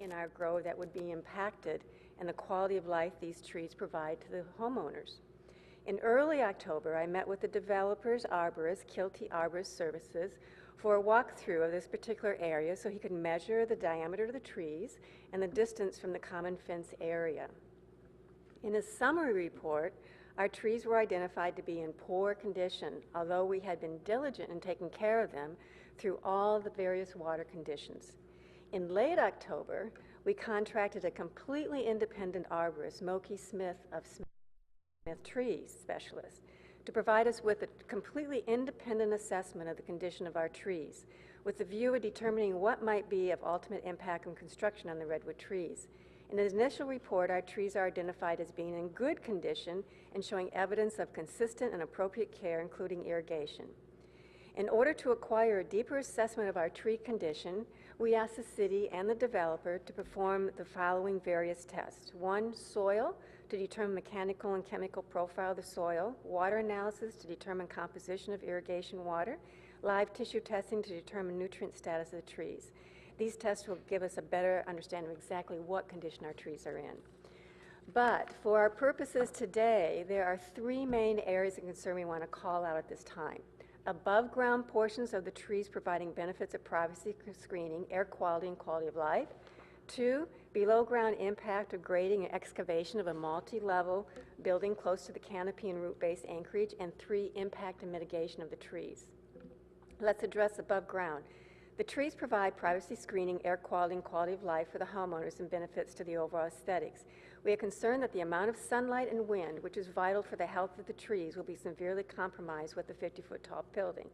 in our grove that would be impacted and the quality of life these trees provide to the homeowners. In early October, I met with the developer's arborist, Kilty Arborist Services, for a walkthrough of this particular area so he could measure the diameter of the trees and the distance from the common fence area. In his summary report, our trees were identified to be in poor condition, although we had been diligent in taking care of them through all the various water conditions. In late October, we contracted a completely independent arborist, Moki Smith of Smith Trees Specialist, to provide us with a completely independent assessment of the condition of our trees, with the view of determining what might be of ultimate impact on construction on the redwood trees. In his initial report, our trees are identified as being in good condition and showing evidence of consistent and appropriate care, including irrigation. In order to acquire a deeper assessment of our tree condition, we asked the city and the developer to perform the following various tests. 1, soil, to determine mechanical and chemical profile of the soil, water analysis to determine composition of irrigation water, live tissue testing to determine nutrient status of the trees. These tests will give us a better understanding of exactly what condition our trees are in. But for our purposes today, there are 3 main areas of concern we want to call out at this time. Above ground portions of the trees providing benefits of privacy screening, air quality, and quality of life. 2, below ground impact of grading and excavation of a multi-level building close to the canopy and root-based anchorage. And 3, impact and mitigation of the trees. Let's address above ground. The trees provide privacy screening, air quality, and quality of life for the homeowners and benefits to the overall aesthetics. We are concerned that the amount of sunlight and wind, which is vital for the health of the trees, will be severely compromised with the 50-foot tall building.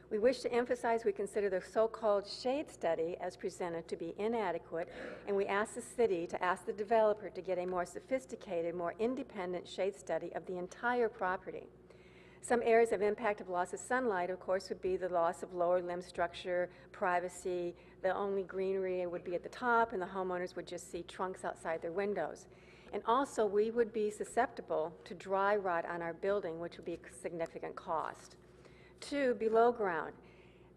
We wish to emphasize we consider the so-called shade study as presented to be inadequate, and we ask the city to ask the developer to get a more sophisticated, more independent shade study of the entire property. Some areas of impact of loss of sunlight, of course, would be the loss of lower limb structure, privacy. The only greenery would be at the top, and the homeowners would just see trunks outside their windows. And also, we would be susceptible to dry rot on our building, which would be a significant cost. 2, below ground.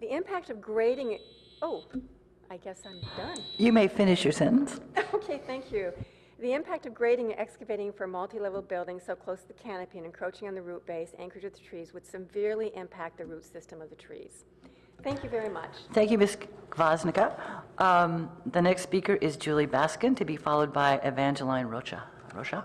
The impact of grading, oh, I guess I'm done. You may finish your sentence. Okay, thank you. The impact of grading and excavating for multi-level buildings so close to the canopy and encroaching on the root base, anchored to the trees, would severely impact the root system of the trees. Thank you very much. Thank you, Ms. Kvasnica. The next speaker is Julie Baskin, to be followed by Evangeline Rocha. Rocha?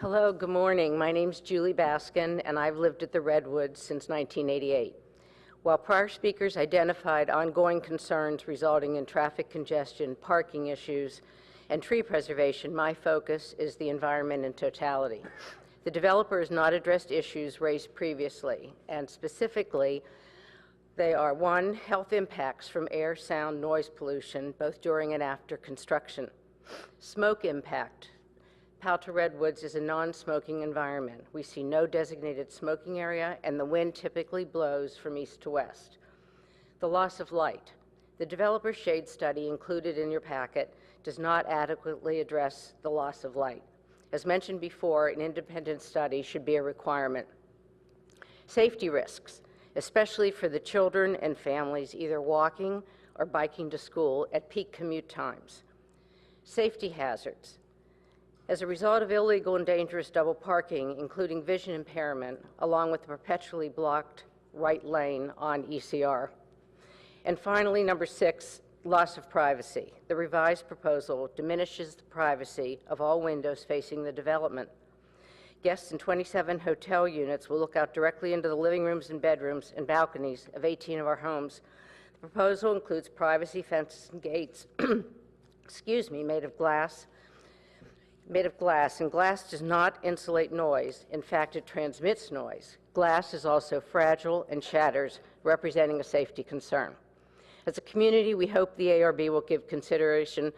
Hello, good morning. My name's Julie Baskin, and I've lived at the Redwoods since 1988. While prior speakers identified ongoing concerns resulting in traffic congestion, parking issues, and tree preservation, my focus is the environment in totality. The developer has not addressed issues raised previously, and specifically, they are 1, health impacts from air, sound, noise pollution, both during and after construction. Smoke impact. Alto Redwoods is a non-smoking environment. We see no designated smoking area, and the wind typically blows from east to west. The loss of light. The developer shade study included in your packet does not adequately address the loss of light. As mentioned before, an independent study should be a requirement. Safety risks, especially for the children and families either walking or biking to school at peak commute times. Safety hazards. As a result of illegal and dangerous double parking, including vision impairment, along with the perpetually blocked right lane on ECR. And finally, number 6, loss of privacy. The revised proposal diminishes the privacy of all windows facing the development. Guests in 27 hotel units will look out directly into the living rooms and bedrooms and balconies of 18 of our homes. The proposal includes privacy fences and gates, excuse me, made of glass, and glass does not insulate noise. In fact, it transmits noise. Glass is also fragile and shatters, representing a safety concern. As a community, we hope the ARB will give consideration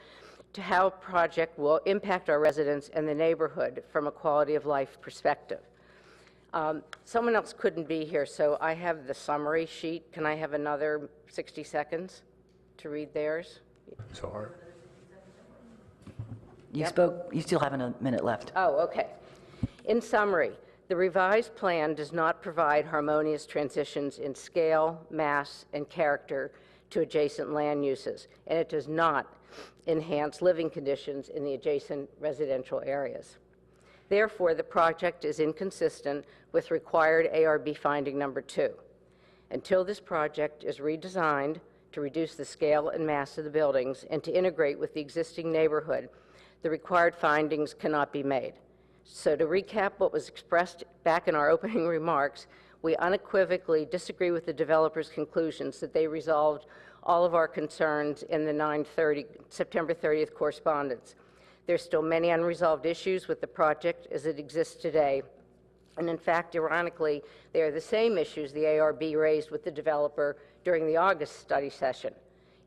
to how a project will impact our residents and the neighborhood from a quality of life perspective. Someone else couldn't be here, so I have the summary sheet. Can I have another 60 seconds to read theirs? Sorry. You spoke, you still have a minute left. Oh, okay. In summary, the revised plan does not provide harmonious transitions in scale, mass, and character to adjacent land uses, and it does not enhance living conditions in the adjacent residential areas. Therefore, the project is inconsistent with required ARB finding number 2. Until this project is redesigned to reduce the scale and mass of the buildings and to integrate with the existing neighborhood, the required findings cannot be made. So to recap what was expressed back in our opening remarks, we unequivocally disagree with the developers' conclusions that they resolved all of our concerns in the September 30th correspondence. There's still many unresolved issues with the project as it exists today. And in fact, ironically, they are the same issues the ARB raised with the developer during the August study session.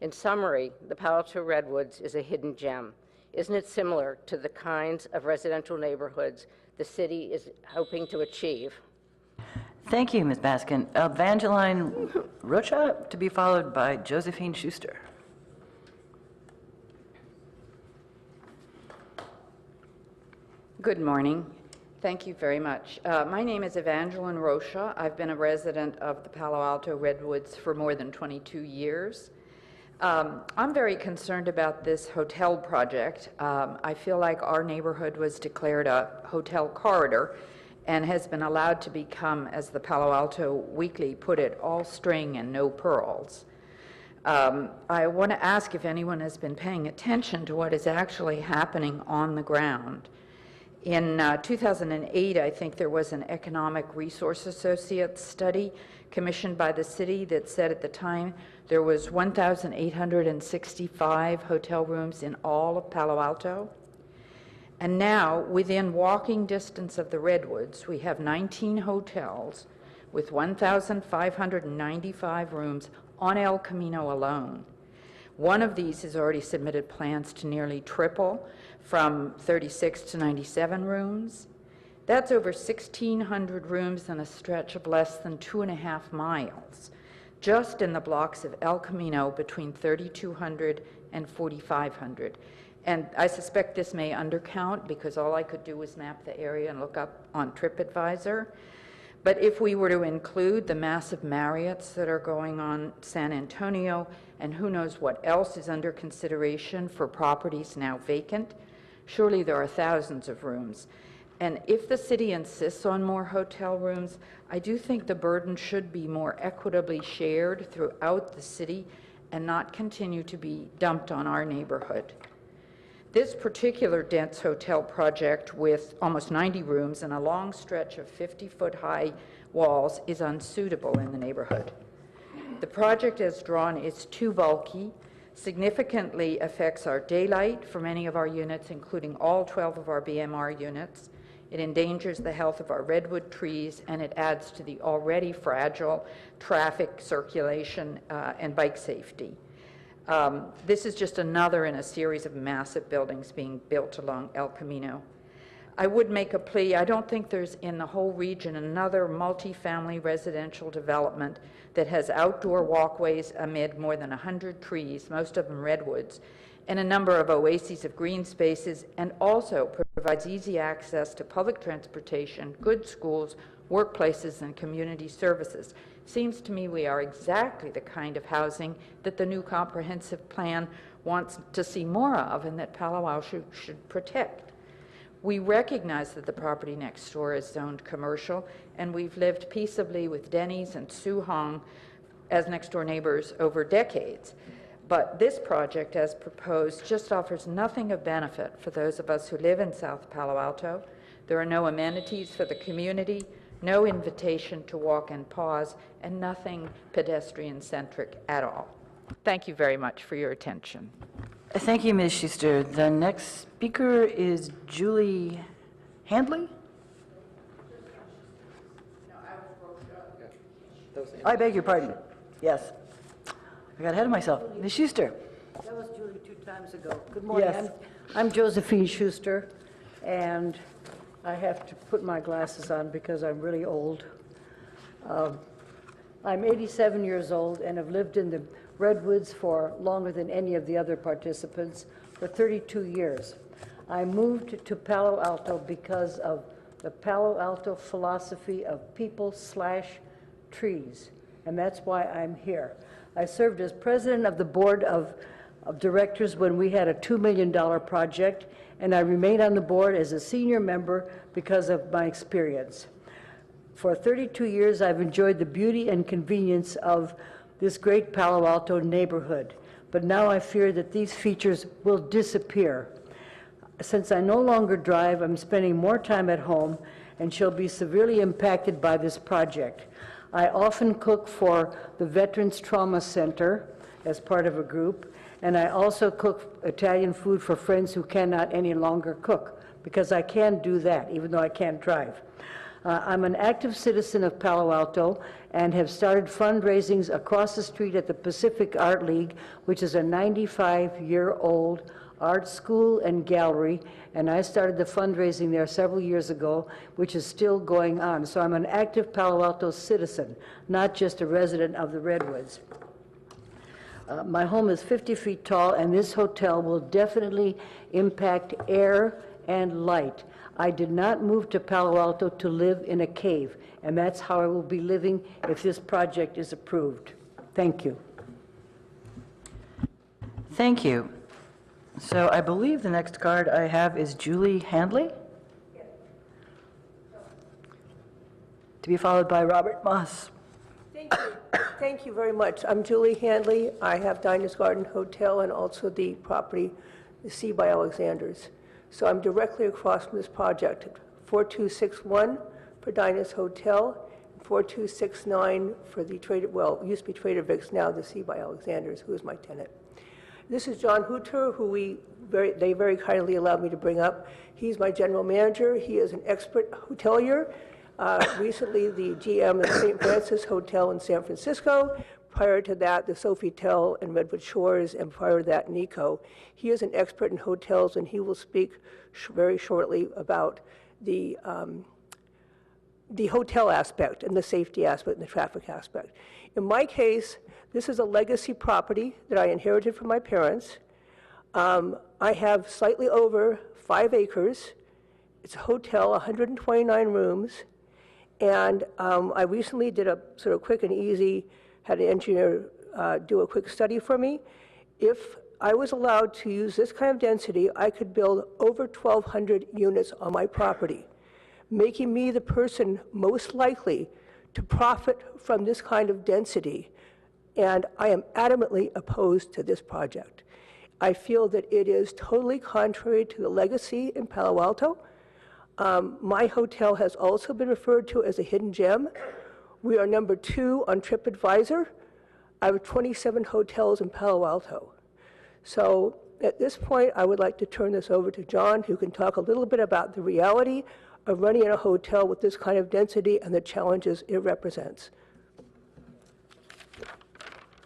In summary, the Palo Alto Redwoods is a hidden gem. Isn't it similar to the kinds of residential neighborhoods the city is hoping to achieve? Thank you, Ms. Baskin. Evangeline Rocha, to be followed by Josephine Schuster. Good morning. Thank you very much. My name is Evangeline Rocha. I've been a resident of the Palo Alto Redwoods for more than 22 years. I'm very concerned about this hotel project. I feel like our neighborhood was declared a hotel corridor and has been allowed to become, as the Palo Alto Weekly put it, all string and no pearls. I want to ask if anyone has been paying attention to what is actually happening on the ground. In 2008, I think there was an Economic Resource Associates study commissioned by the city that said at the time there was 1,865 hotel rooms in all of Palo Alto. And now, within walking distance of the Redwoods, we have 19 hotels with 1,595 rooms on El Camino alone. One of these has already submitted plans to nearly triple from 36 to 97 rooms. That's over 1,600 rooms in a stretch of less than 2.5 miles, just in the blocks of El Camino between 3,200 and 4,500. And I suspect this may undercount because all I could do was map the area and look up on TripAdvisor. But if we were to include the massive Marriotts that are going on San Antonio, and who knows what else is under consideration for properties now vacant, surely there are thousands of rooms. And if the city insists on more hotel rooms, I do think the burden should be more equitably shared throughout the city and not continue to be dumped on our neighborhood. This particular dense hotel project with almost 90 rooms and a long stretch of 50-foot-high walls is unsuitable in the neighborhood. The project as drawn is too bulky, significantly affects our daylight for many of our units, including all 12 of our BMR units. It endangers the health of our redwood trees, and it adds to the already fragile traffic circulation and bike safety. This is just another in a series of massive buildings being built along El Camino. I would make a plea. I don't think there's in the whole region another multifamily residential development that has outdoor walkways amid more than 100 trees, most of them redwoods, and a number of oases of green spaces, and also provides easy access to public transportation, good schools, workplaces, and community services. Seems to me we are exactly the kind of housing that the new comprehensive plan wants to see more of and that Palo Alto should protect. We recognize that the property next door is zoned commercial, and we've lived peaceably with Denny's and Su Hong as next door neighbors over decades. But this project, as proposed, just offers nothing of benefit for those of us who live in South Palo Alto. There are no amenities for the community, no invitation to walk and pause, and nothing pedestrian-centric at all. Thank you very much for your attention. Thank you, Ms. Schuster. The next speaker is Julie Handley. I beg your pardon. Yes. I got ahead of myself. Ms. Schuster. That was Julie 2 times ago. Good morning. Yes. I'm Josephine Schuster, and I have to put my glasses on because I'm really old. I'm 87 years old and have lived in the Redwoods for longer than any of the other participants, for 32 years. I moved to Palo Alto because of the Palo Alto philosophy of people/trees, and that's why I'm here. I served as president of the board of directors when we had a $2 million project, and I remained on the board as a senior member because of my experience. For 32 years, I've enjoyed the beauty and convenience of this great Palo Alto neighborhood, but now I fear that these features will disappear. Since I no longer drive, I'm spending more time at home and shall be severely impacted by this project. I often cook for the Veterans Trauma Center as part of a group, and I also cook Italian food for friends who cannot any longer cook, because I can do that, even though I can't drive. I'm an active citizen of Palo Alto and have started fundraisings across the street at the Pacific Art League, which is a 95-year-old art school and gallery, and I started the fundraising there several years ago, which is still going on. So I'm an active Palo Alto citizen, not just a resident of the Redwoods. My home is 50 feet tall, and this hotel will definitely impact air and light. I did not move to Palo Alto to live in a cave, and that's how I will be living if this project is approved. Thank you. Thank you. So I believe the next card I have is Julie Handley, to be followed by Robert Moss. Thank you. Thank you very much. I'm Julie Handley. I have Dinah's Garden Hotel and also the property, the Sea by Alexander's. So I'm directly across from this project, 4261 for Dinah's Hotel, 4269 for the Trader, well, it used to be Trader Vic's, now the Sea by Alexander's, who is my tenant. This is John Hooter, who they very kindly allowed me to bring up. He's my general manager. He is an expert hotelier. Recently, the GM of the St. Francis Hotel in San Francisco. Prior to that, the Sofitel in Redwood Shores, and prior to that, Nico. He is an expert in hotels, and he will speak very shortly about the hotel aspect and the safety aspect and the traffic aspect. In my case, this is a legacy property that I inherited from my parents. I have slightly over 5 acres. It's a hotel, 129 rooms. And I recently did a sort of quick and easy, had an engineer do a quick study for me. If I was allowed to use this kind of density, I could build over 1,200 units on my property, making me the person most likely to profit from this kind of density. And I am adamantly opposed to this project. I feel that it is totally contrary to the legacy in Palo Alto. My hotel has also been referred to as a hidden gem. We are number 2 on TripAdvisor. I have 27 hotels in Palo Alto. So at this point, I would like to turn this over to John, who can talk a little bit about the reality of running a hotel with this kind of density and the challenges it represents.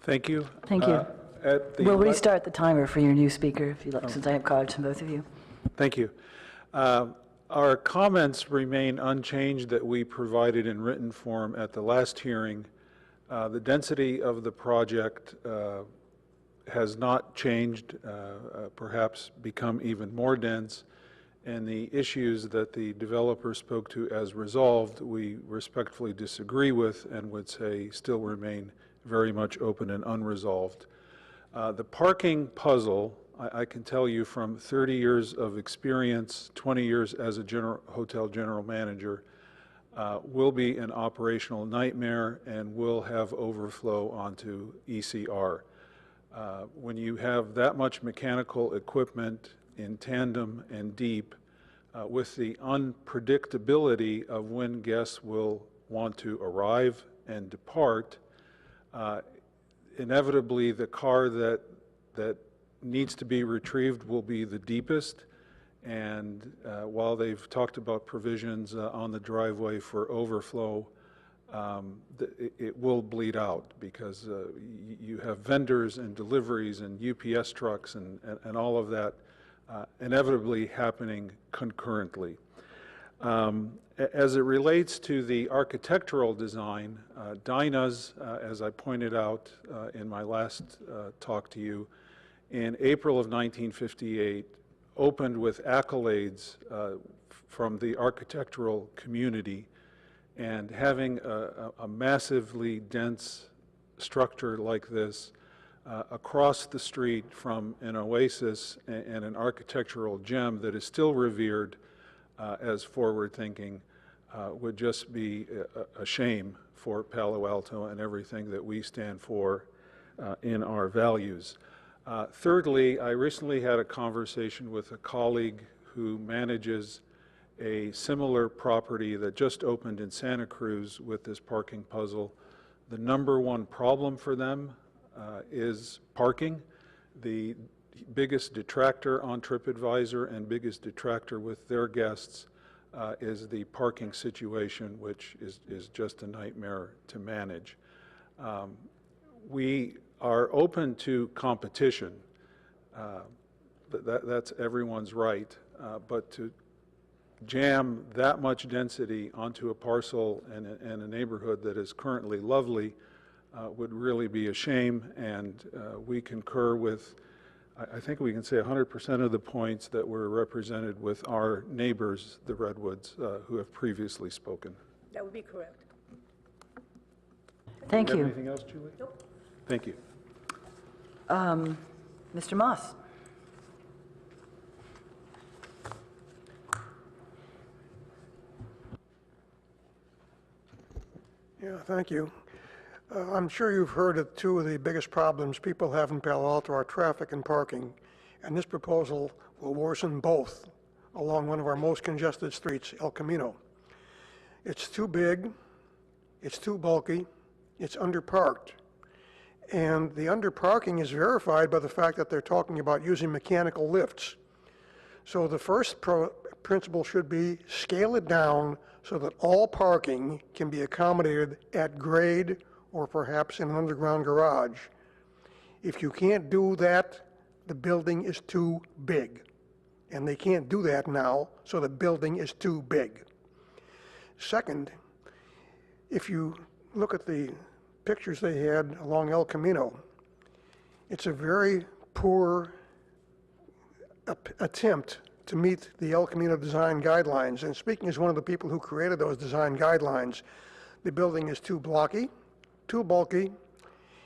Thank you. Thank you. We'll restart the timer for your new speaker, if you like, since I have cards from both of you. Thank you. Our comments remain unchanged that we provided in written form at the last hearing. The density of the project has not changed, perhaps become even more dense, and the issues that the developer spoke to as resolved, we respectfully disagree with and would say still remain very much open and unresolved. The parking puzzle, I can tell you from 30 years of experience, 20 years as a hotel general manager, will be an operational nightmare and will have overflow onto ECR. When you have that much mechanical equipment in tandem and deep, with the unpredictability of when guests will want to arrive and depart, inevitably the car that needs to be retrieved will be the deepest, and while they've talked about provisions on the driveway for overflow, it will bleed out because you have vendors and deliveries and UPS trucks and all of that inevitably happening concurrently. As it relates to the architectural design, Dinah's, as I pointed out in my last talk to you, in April of 1958, opened with accolades from the architectural community, and having a massively dense structure like this across the street from an oasis and an architectural gem that is still revered as forward-thinking would just be a shame for Palo Alto and everything that we stand for in our values. Thirdly, I recently had a conversation with a colleague who manages a similar property that just opened in Santa Cruz with this parking puzzle. The number one problem for them is parking. The biggest detractor on TripAdvisor and biggest detractor with their guests is the parking situation, which is just a nightmare to manage. We are open to competition. That's everyone's right, but to jam that much density onto a parcel and a neighborhood that is currently lovely would really be a shame, and we concur with, I think we can say 100% of the points that were represented with our neighbors, the Redwoods, who have previously spoken. That would be correct. Thank Do you you. have anything else, Julie? Nope. Thank you. Mr. Moss? Yeah, thank you. I'm sure you've heard of two of the biggest problems people have in Palo Alto are traffic and parking, and this proposal will worsen both along one of our most congested streets, El Camino. It's too big, it's too bulky, it's underparked, and the underparking is verified by the fact that they're talking about using mechanical lifts. So the first principle should be scale it down so that all parking can be accommodated at grade or perhaps in an underground garage. If you can't do that, the building is too big. And they can't do that now, so the building is too big. Second, if you look at the pictures they had along El Camino, it's a very poor attempt to meet the El Camino design guidelines. And speaking as one of the people who created those design guidelines, the building is too blocky, too bulky.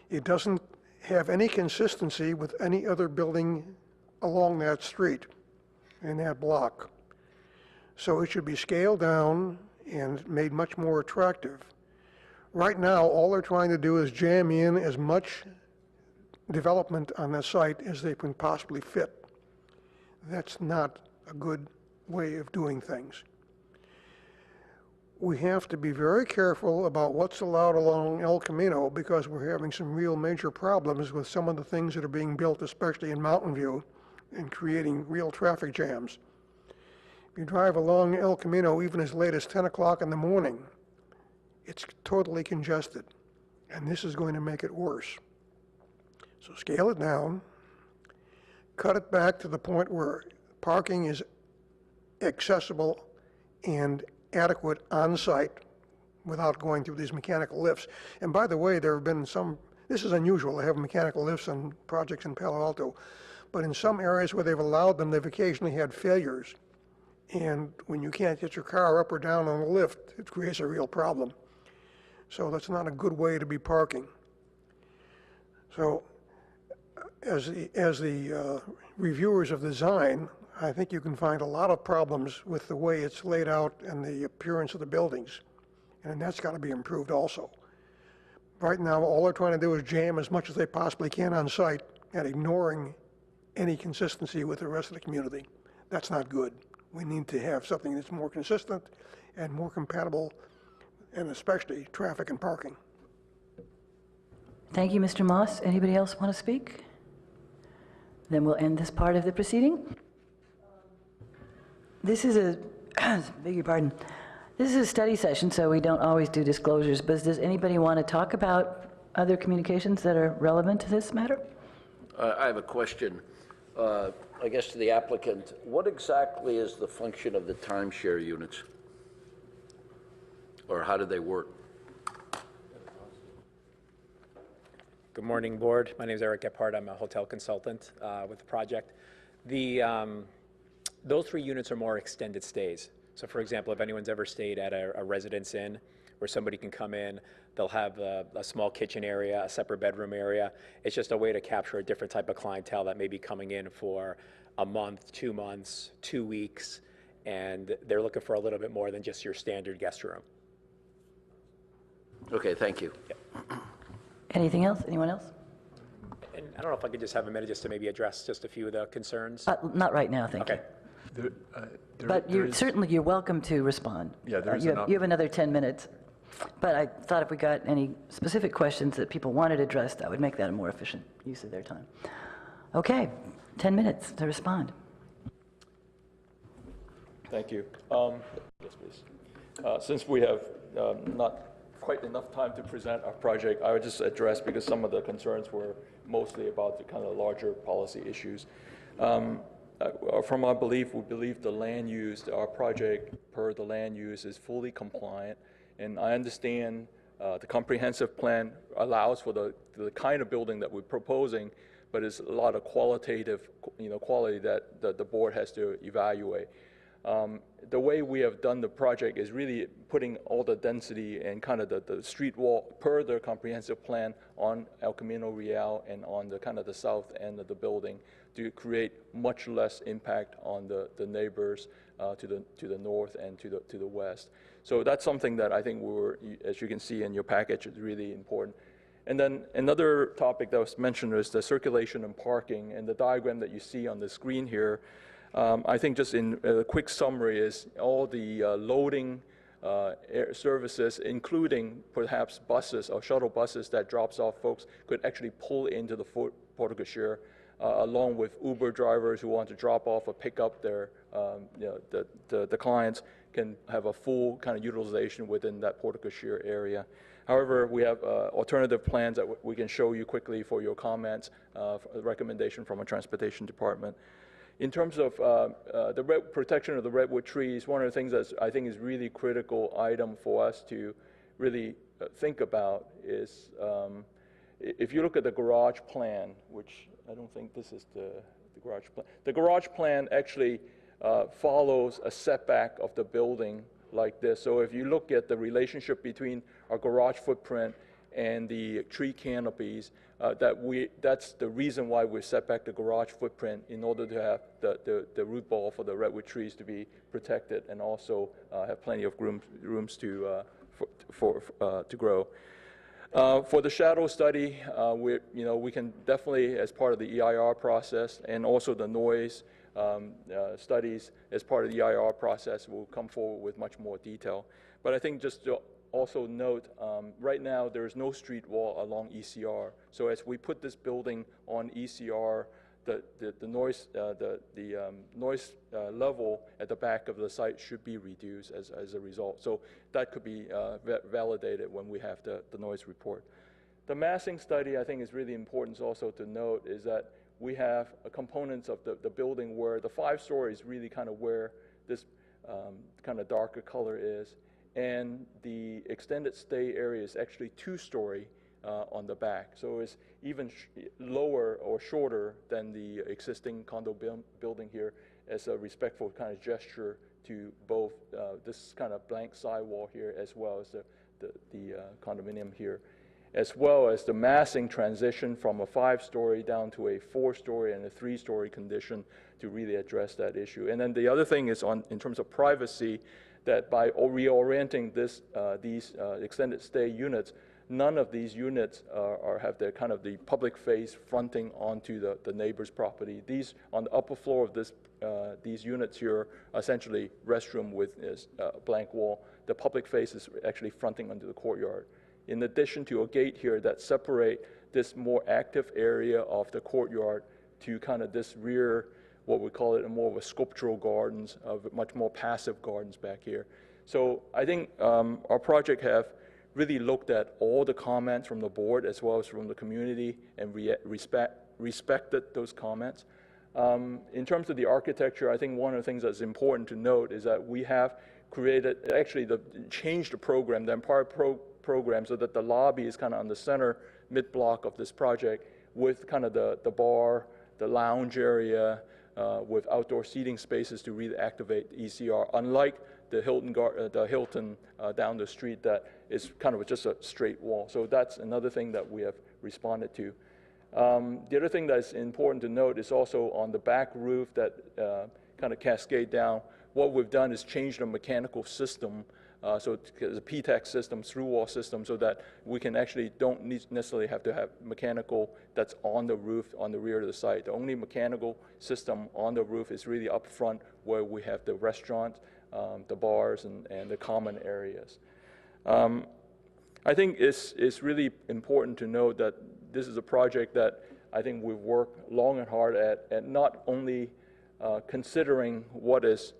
It doesn't have any consistency with any other building along that street in that block. So it should be scaled down and made much more attractive. Right now, all they're trying to do is jam in as much development on the site as they can possibly fit. That's not a good way of doing things. We have to be very careful about what's allowed along El Camino because we're having some real major problems with some of the things that are being built, especially in Mountain View, and creating real traffic jams. If you drive along El Camino even as late as 10 o'clock in the morning, it's totally congested, and this is going to make it worse. So scale it down, cut it back to the point where parking is accessible and adequate on-site without going through these mechanical lifts. And by the way, there have been some, this is unusual to have mechanical lifts on projects in Palo Alto, but in some areas where they've allowed them, they've occasionally had failures. And when you can't get your car up or down on a lift, it creates a real problem. So that's not a good way to be parking. So as the reviewers of design, I think you can find a lot of problems with the way it's laid out and the appearance of the buildings. And that's got to be improved also. Right now, all they're trying to do is jam as much as they possibly can on site and ignoring any consistency with the rest of the community. That's not good. We need to have something that's more consistent and more compatible, and especially traffic and parking. Thank you, Mr. Moss. Anybody else want to speak? Then we'll end this part of the proceeding. This is a, beg your pardon, this is a study session, so we don't always do disclosures, but does anybody want to talk about other communications that are relevant to this matter? I have a question, I guess to the applicant. What exactly is the function of the timeshare units? Or how do they work? Good morning, board. My name is Eric Gephardt. I'm a hotel consultant with the project. Those three units are more extended stays. So for example, if anyone's ever stayed at a residence inn where somebody can come in, they'll have a small kitchen area, a separate bedroom area. It's just a way to capture a different type of clientele that may be coming in for a month, 2 months, 2 weeks, and they're looking for a little bit more than just your standard guest room. Okay, thank you. Anything else? Anyone else? And I don't know if I could just have a minute just to maybe address just a few of the concerns. Not right now, thank you. Okay. But certainly you're welcome to respond. Yeah, there is you an have another 10 minutes. But I thought if we got any specific questions that people wanted addressed, that would make that a more efficient use of their time. Okay, 10 minutes to respond. Thank you. Yes, please. Since we have not quite enough time to present our project, I would just address, because some of the concerns were mostly about the kind of larger policy issues. From our belief, we believe the land use, our project per the land use is fully compliant. And I understand the comprehensive plan allows for the kind of building that we're proposing, but it's a lot of qualitative, quality that the board has to evaluate. The way we have done the project is really putting all the density and kind of the street wall per the comprehensive plan on El Camino Real and on the kind of the south end of the building to create much less impact on the neighbors to the north and to the west. So that's something that I think as you can see in your package, is really important. And then another topic that was mentioned was the circulation and parking, and the diagram that you see on the screen here. I think just in a quick summary is all the loading services, including perhaps buses or shuttle buses that drops off folks, could actually pull into the porte cochere, along with Uber drivers who want to drop off or pick up their the clients can have a full kind of utilization within that porte cochere area. However, we have alternative plans that we can show you quickly for your comments, a recommendation from a transportation department. In terms of the protection of the redwood trees, one of the things that I think is really critical item for us to really think about is if you look at the garage plan, which I don't think this is the garage plan. The garage plan actually follows a setback of the building like this. So if you look at the relationship between our garage footprint and the tree canopies, that's the reason why we set back the garage footprint, in order to have the root ball for the redwood trees to be protected and also have plenty of rooms to grow. For the shadow study, we can definitely, as part of the EIR process, and also the noise studies as part of the EIR process, will come forward with much more detail. But I think just to also note, right now there is no street wall along ECR. So as we put this building on ECR, the noise level at the back of the site should be reduced as a result. So that could be validated when we have the noise report. The massing study, I think, is really important also to note, is that we have components of the building where the 5 stories really kind of where this kind of darker color is, and the extended stay area is actually 2-story on the back. So it's even lower or shorter than the existing condo building here, as a respectful kind of gesture to both this kind of blank sidewall here, as well as the condominium here, as well as the massing transition from a 5-story down to a 4-story and a 3-story condition to really address that issue. And then the other thing is in terms of privacy, that by reorienting these extended stay units, none of these units have the kind of the public face fronting onto the neighbor's property. These, on the upper floor of these units here, are essentially restroom with a blank wall. The public face is actually fronting onto the courtyard. In addition to a gate here that separate this more active area of the courtyard to kind of this rear, what we call it, more of a sculptural gardens, of much more passive gardens back here. So I think our project have really looked at all the comments from the board as well as from the community and respected those comments. In terms of the architecture, I think one of the things that's important to note is that we have created, actually changed the program, the Empire program, so that the lobby is kind of on the center mid-block of this project, with kind of the bar, the lounge area, with outdoor seating spaces to really activate ECR, unlike the Hilton down the street that is kind of just a straight wall. So that's another thing that we have responded to. The other thing that's important to note is also on the back roof that kind of cascade down. What we've done is change the mechanical system, so it's a PTEC system, through wall system, so that we can actually don't necessarily have to have mechanical that's on the roof on the rear of the site. The only mechanical system on the roof is really up front where we have the restaurant, the bars, and the common areas. I think it's really important to note that this is a project that I think we've worked long and hard at not only considering what is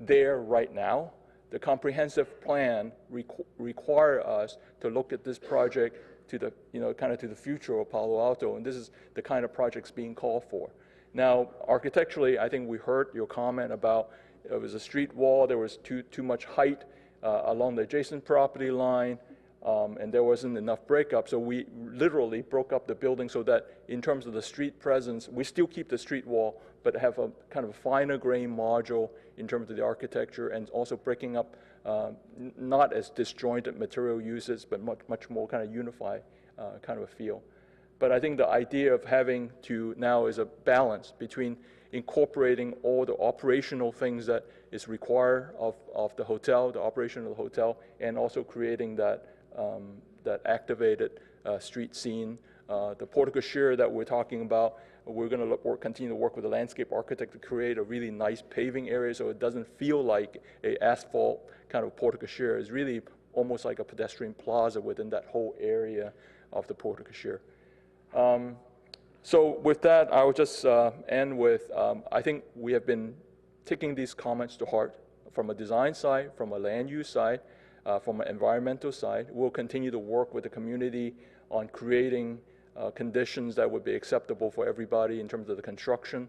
there right now. The comprehensive plan require us to look at this project to the, kind of to the future of Palo Alto, and this is the kind of projects being called for. Now, architecturally, I think we heard your comment about it was a street wall, there was too much height along the adjacent property line, and there wasn't enough breakup, so we literally broke up the building so that in terms of the street presence, we still keep the street wall, but have a kind of a finer grain module in terms of the architecture, and also breaking up not as disjointed material uses, but much more kind of unified kind of a feel. But I think the idea of having to now is a balance between incorporating all the operational things that is required of the hotel, the operation of the hotel, and also creating that that activated street scene. The porte cochere that we're talking about, we're going to continue to work with the landscape architect to create a really nice paving area so it doesn't feel like a asphalt kind of porte cochere. It's really almost like a pedestrian plaza within that whole area of the porte cochere. So with that, I will just end with, I think we have been taking these comments to heart from a design side, from a land use side, from an environmental side. We'll continue to work with the community on creating conditions that would be acceptable for everybody in terms of the construction,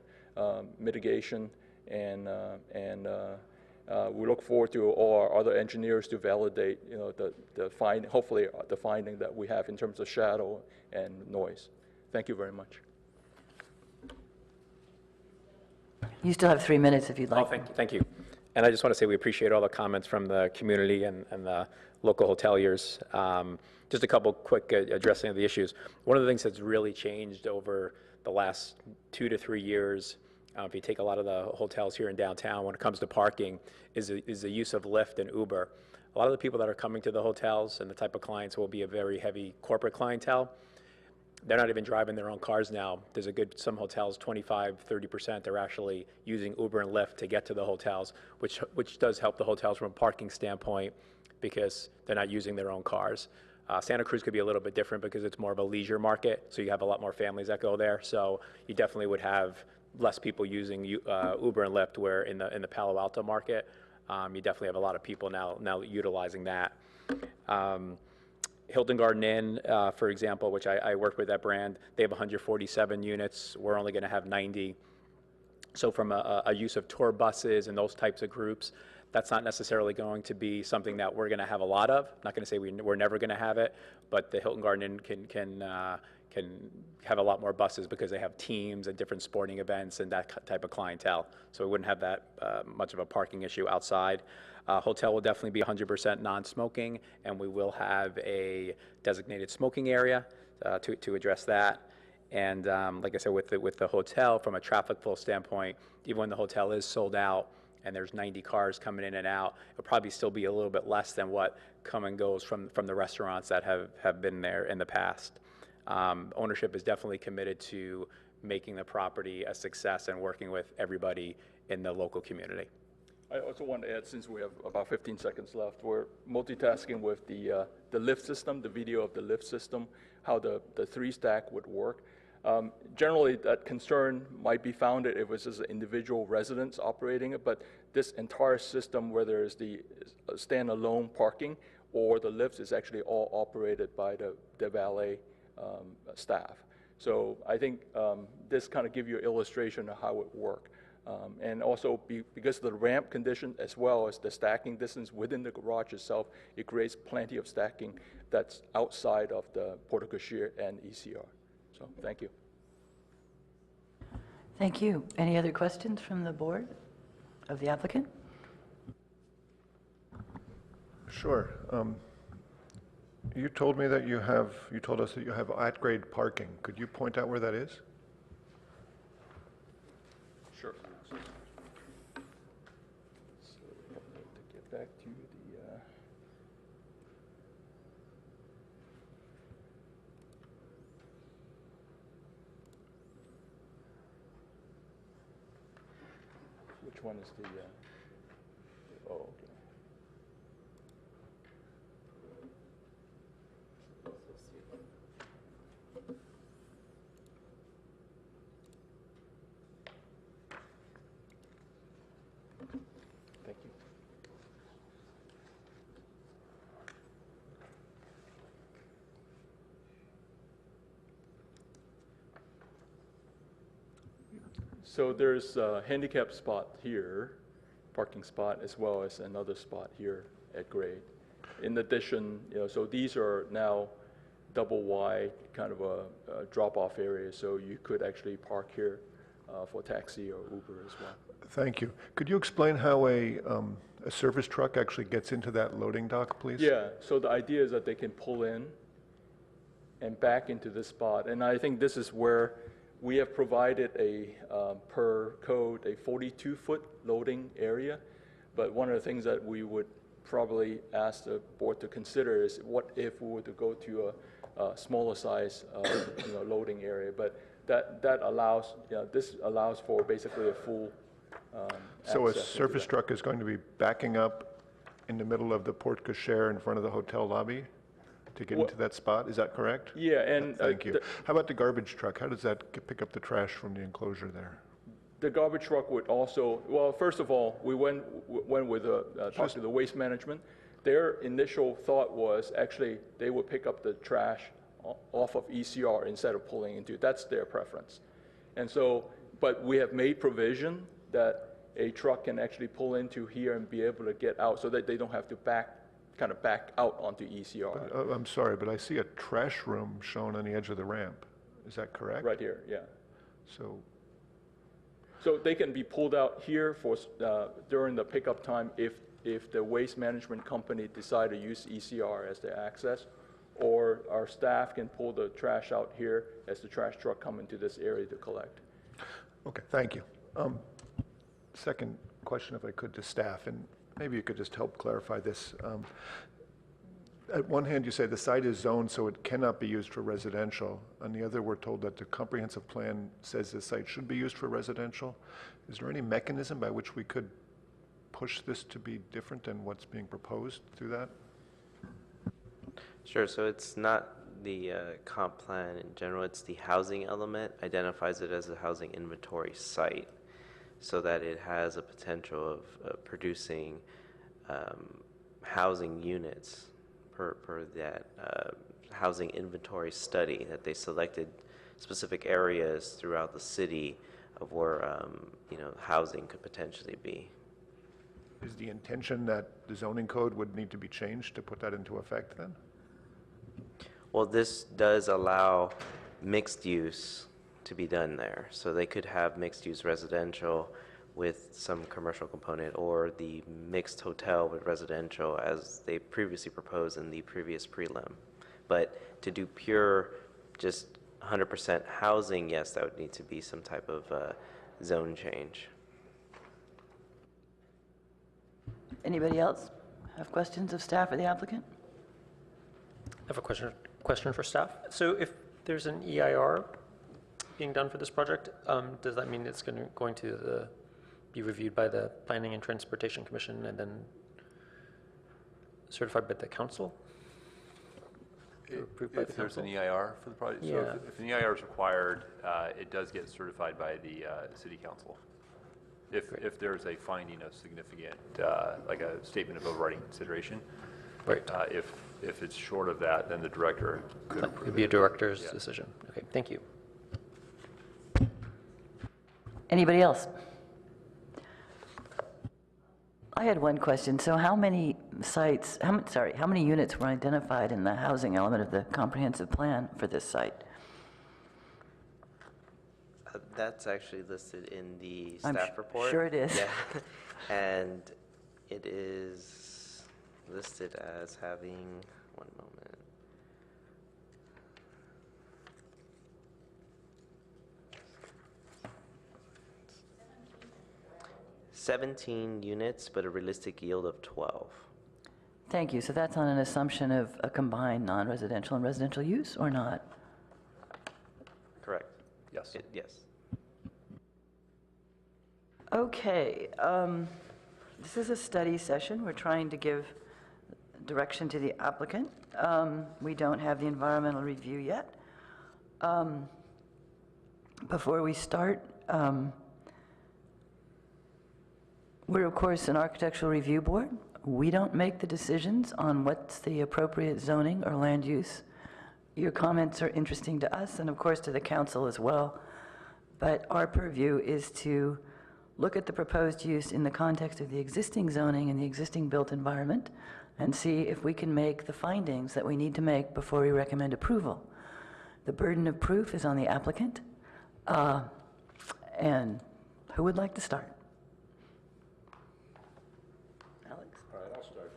mitigation, and we look forward to all our other engineers to validate, hopefully the finding that we have in terms of shadow and noise. Thank you very much. You still have 3 minutes if you'd like. Oh, thank you. And I just want to say we appreciate all the comments from the community and the local hoteliers. Just a couple quick addressing of the issues. One of the things that's really changed over the last 2 to 3 years, if you take a lot of the hotels here in downtown when it comes to parking, is the use of Lyft and Uber. A lot of the people that are coming to the hotels and the type of clients will be a very heavy corporate clientele. They're not even driving their own cars now. There's some hotels, 25, 30%, they're actually using Uber and Lyft to get to the hotels, which does help the hotels from a parking standpoint because they're not using their own cars. Santa Cruz could be a little bit different because it's more of a leisure market, so you have a lot more families that go there. So you definitely would have less people using Uber and Lyft, where in the Palo Alto market, you definitely have a lot of people now utilizing that. Hilton Garden Inn, for example, which I work with that brand, they have 147 units. We're only going to have 90. So from a use of tour buses and those types of groups, that's not necessarily going to be something that we're going to have a lot of. I'm not going to say we're never going to have it, but the Hilton Garden Inn can have a lot more buses because they have teams and different sporting events and that type of clientele. So we wouldn't have that much of a parking issue outside. Hotel will definitely be 100% non-smoking, and we will have a designated smoking area to address that. And like I said, with the hotel, from a traffic flow standpoint, even when the hotel is sold out and there's 90 cars coming in and out, it'll probably still be a little bit less than what come and goes from the restaurants that have been there in the past. Ownership is definitely committed to making the property a success and working with everybody in the local community. I also want to add, since we have about 15 seconds left, we're multitasking with the lift system, the video of the lift system, how the 3-stack would work. Generally, that concern might be founded if it was just individual residents operating it, but this entire system, whether it's the standalone parking or the lifts, is actually all operated by the valet staff. So I think this kind of gives you an illustration of how it works. And also because of the ramp condition as well as the stacking distance within the garage itself, it creates plenty of stacking that's outside of the porte cochere and ECR. So thank you. Thank you. Any other questions from the board of the applicant? Sure. You told me that you told us that you have at-grade parking. Could you point out where that is? Sure. So to get back to the, which one is the, oh, okay. Thank you. So there's a handicap spot here, parking spot, as well as another spot here at grade. In addition, so these are now double wide, kind of a drop-off area, so you could actually park here for taxi or Uber as well. Thank you. Could you explain how a service truck actually gets into that loading dock, please? Yeah, so the idea is that they can pull in and back into this spot. And I think this is where we have provided per code, a 42-foot loading area. But one of the things that we would probably ask the board to consider is what if we were to go to a smaller size loading area. But that allows, this allows for basically a full So a access into service that. truck is going to be backing up in the middle of the porte cochere in front of the hotel lobby to get into that spot? Is that correct? Yeah, and Thank you. How about the garbage truck? How does that pick up the trash from the enclosure there? the garbage truck would also, well, first of all, we went with talked to the waste management. Their initial thought was actually they would pick up the trash off of ECR instead of pulling into it. That's their preference. And so, but we have made provision that a truck can actually pull into here and be able to get out so that they don't have to kind of back out onto ECR. But, I'm sorry, but I see a trash room shown on the edge of the ramp. Is that correct? Right here, yeah. So, they can be pulled out here for during the pickup time if the waste management company decide to use ECR as their access, or our staff can pull the trash out here as the trash truck come into this area to collect. okay, thank you. Second question, if I could, to staff, and maybe you could just help clarify this. At one hand, you say the site is zoned so it cannot be used for residential. On the other, we're told that the comprehensive plan says the site should be used for residential. Is there any mechanism by which we could push this to be different than what's being proposed through that? Sure, so it's not the comp plan in general, it's the housing element, identifies it as a housing inventory site so that it has a potential of producing housing units per that housing inventory study, that they selected specific areas throughout the city of where housing could potentially be. Is the intention that the zoning code would need to be changed to put that into effect then? Well, this does allow mixed use to be done there. So they could have mixed use residential with some commercial component, or the mixed hotel with residential as they previously proposed in the previous prelim. But to do pure, just 100% housing, yes, that would need to be some type of zone change. Anybody else have questions of staff or the applicant? I have a question for staff. So if there's an EIR being done for this project, does that mean it's going to be reviewed by the Planning and Transportation Commission and then certified by the council? Approved by the If there's council? an EIR for the project? Yeah. So if an EIR is required, it does get certified by the city council. If there's a finding of significant, like a statement of overriding consideration. Right. If it's short of that, then the director could approve it. It'd be a director's decision. Okay, thank you. Anybody else? I had one question. So how many sites, how many units were identified in the housing element of the comprehensive plan for this site? That's actually listed in the I'm staff report. sure it is. Yeah. And it is listed as having, one moment. 17 units, but a realistic yield of 12. Thank you. So that's on an assumption of a combined non-residential and residential use, or not? Correct. Yes. Yes. Okay. This is a study session. We're trying to give direction to the applicant. We don't have the environmental review yet. Before we start, we're, of course, an architectural review board. We don't make the decisions on what's the appropriate zoning or land use. Your comments are interesting to us and, of course, to the council as well. But our purview is to look at the proposed use in the context of the existing zoning and the existing built environment and see if we can make the findings that we need to make before we recommend approval. The burden of proof is on the applicant. And who would like to start? Alex? All right, I'll start.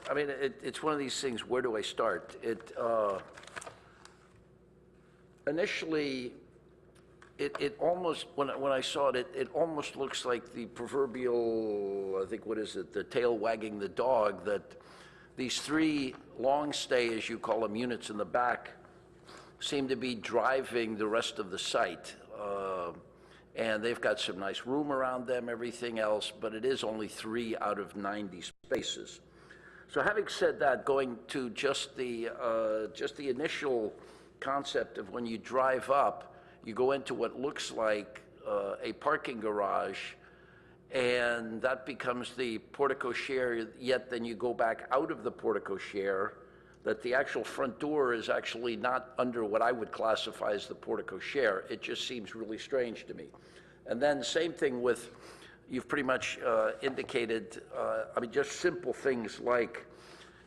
I mean, it's one of these things, where do I start? Initially, it almost, when I saw it, it almost looks like the proverbial, I think, what is it, the tail wagging the dog, that these three long stay, as you call them, units in the back, seem to be driving the rest of the site. And they've got some nice room around them, everything else, but it is only 3 out of 90 spaces. So having said that, going to just the initial concept of when you drive up, you go into what looks like a parking garage, and that becomes the portico share, yet then you go back out of the portico share, that the actual front door is actually not under what I would classify as the portico share. It just seems really strange to me. And then same thing with, you've pretty much indicated, I mean, just simple things like,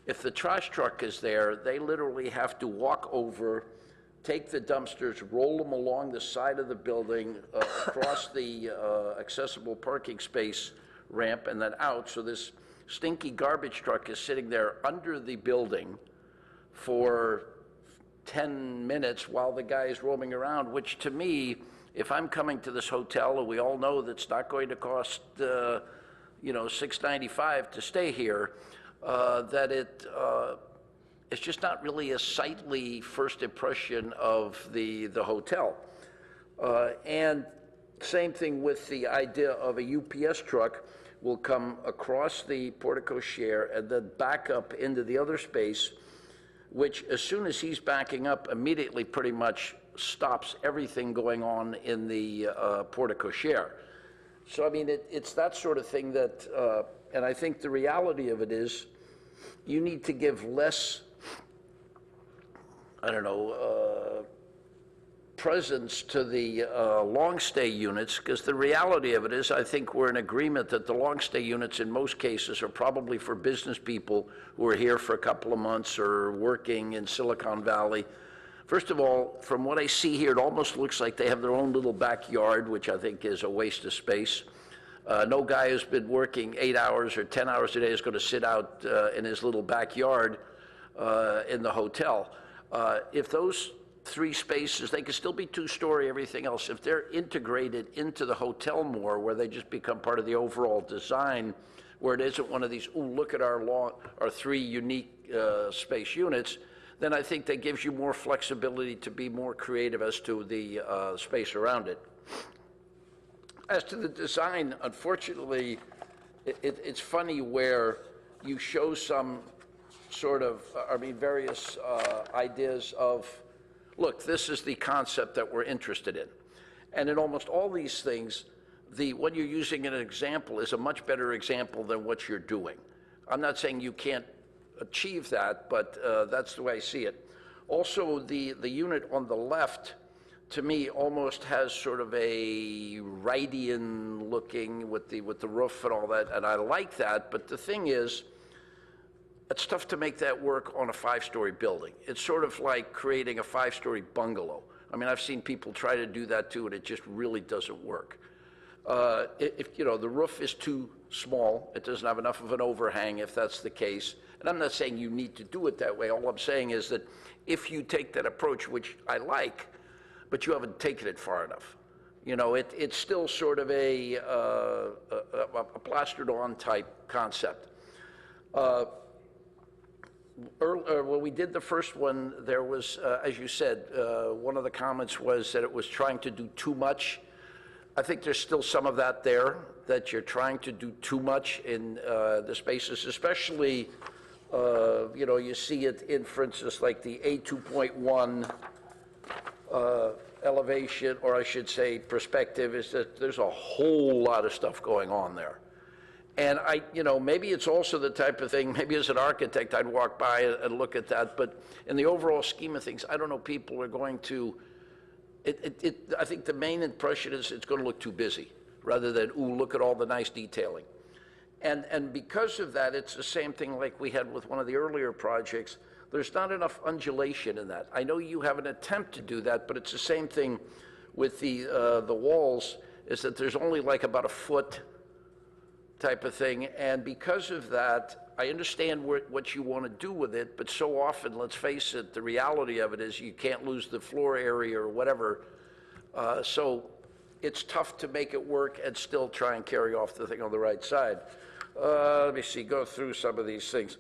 if the trash truck is there, they literally have to walk over, take the dumpsters, roll them along the side of the building, across the accessible parking space ramp, and then out. So this stinky garbage truck is sitting there under the building for 10 minutes while the guy is roaming around, which to me, if I'm coming to this hotel, and we all know that's not going to cost, $6.95 to stay here, that it's just not really a sightly first impression of the hotel. And same thing with the idea of a UPS truck will come across the portico share and then back up into the other space, which as soon as he's backing up, immediately pretty much stops everything going on in the portico share. So, I mean, it's that sort of thing that, and I think the reality of it is you need to give less, presence to the long stay units, because the reality of it is I think we're in agreement that the long stay units in most cases are probably for business people who are here for a couple of months or working in Silicon Valley. First of all, from what I see here, it almost looks like they have their own little backyard, which I think is a waste of space. No guy who's been working 8 hours or 10 hours a day is going to sit out in his little backyard in the hotel. If those 3 spaces, they could still be 2-story, everything else. If they're integrated into the hotel more, where they just become part of the overall design, where it isn't one of these, ooh, look at our 3 unique space units, then I think that gives you more flexibility to be more creative as to the space around it. As to the design, unfortunately, it's funny where you show some sort of, various ideas of, look, this is the concept that we're interested in. And in almost all these things, what you're using in an example is a much better example than what you're doing. I'm not saying you can't achieve that, but that's the way I see it. Also, the unit on the left, to me, almost has sort of a Wrightian looking with the roof and all that, and I like that, but the thing is, it's tough to make that work on a 5-story building. It's sort of like creating a 5-story bungalow. I mean, I've seen people try to do that too, and it just really doesn't work. If, you know, the roof is too small, it doesn't have enough of an overhang if that's the case. And I'm not saying you need to do it that way. All I'm saying is that if you take that approach, which I like, but you haven't taken it far enough. You know, it's still sort of a plastered-on type concept. When we did the first one, there was, as you said, one of the comments was that it was trying to do too much. I think there's still some of that there, that you're trying to do too much in the spaces, especially, you know, you see it in, for instance, like the A2.1 elevation, or I should say perspective, is that there's a whole lot of stuff going on there. And you know, maybe it's also the type of thing, maybe as an architect, I'd walk by and look at that, but in the overall scheme of things, I don't know, people are going to, I think the main impression is it's going to look too busy, rather than, ooh, look at all the nice detailing. And because of that, it's the same thing like we had with one of the earlier projects. There's not enough undulation in that. I know you have an attempt to do that, but it's the same thing with the walls, is that there's only like about a foot type of thing. And because of that, I understand what you want to do with it, but so often, let's face it, the reality of it is you can't lose the floor area or whatever. So it's tough to make it work and still try and carry off the thing on the right side. Let me see, go through some of these things.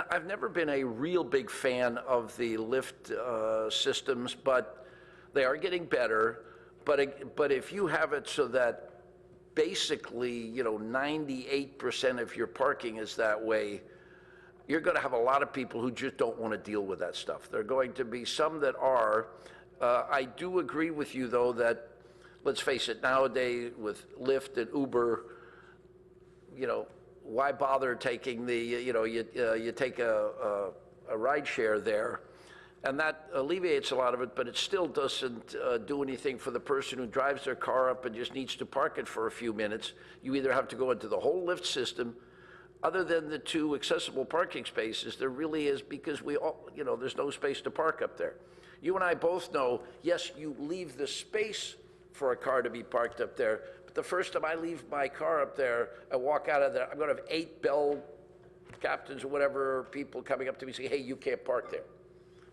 I've never been a real big fan of the lift systems, but they are getting better. But if you have it so that basically, you know, 98% of your parking is that way, you're going to have a lot of people who just don't want to deal with that stuff. There are going to be some that are. I do agree with you, though, that, let's face it, nowadays with Lyft and Uber, you know, why bother taking the, you know, you take a ride share there, and that alleviates a lot of it, but it still doesn't do anything for the person who drives their car up and just needs to park it for a few minutes. You either have to go into the whole lift system. Other than the 2 accessible parking spaces, there really is, because we all, you know, there's no space to park up there. You and I both know, yes, you leave the space for a car to be parked up there, but the first time I leave my car up there and walk out of there, I'm going to have 8 bell captains or whatever people coming up to me saying, hey, you can't park there.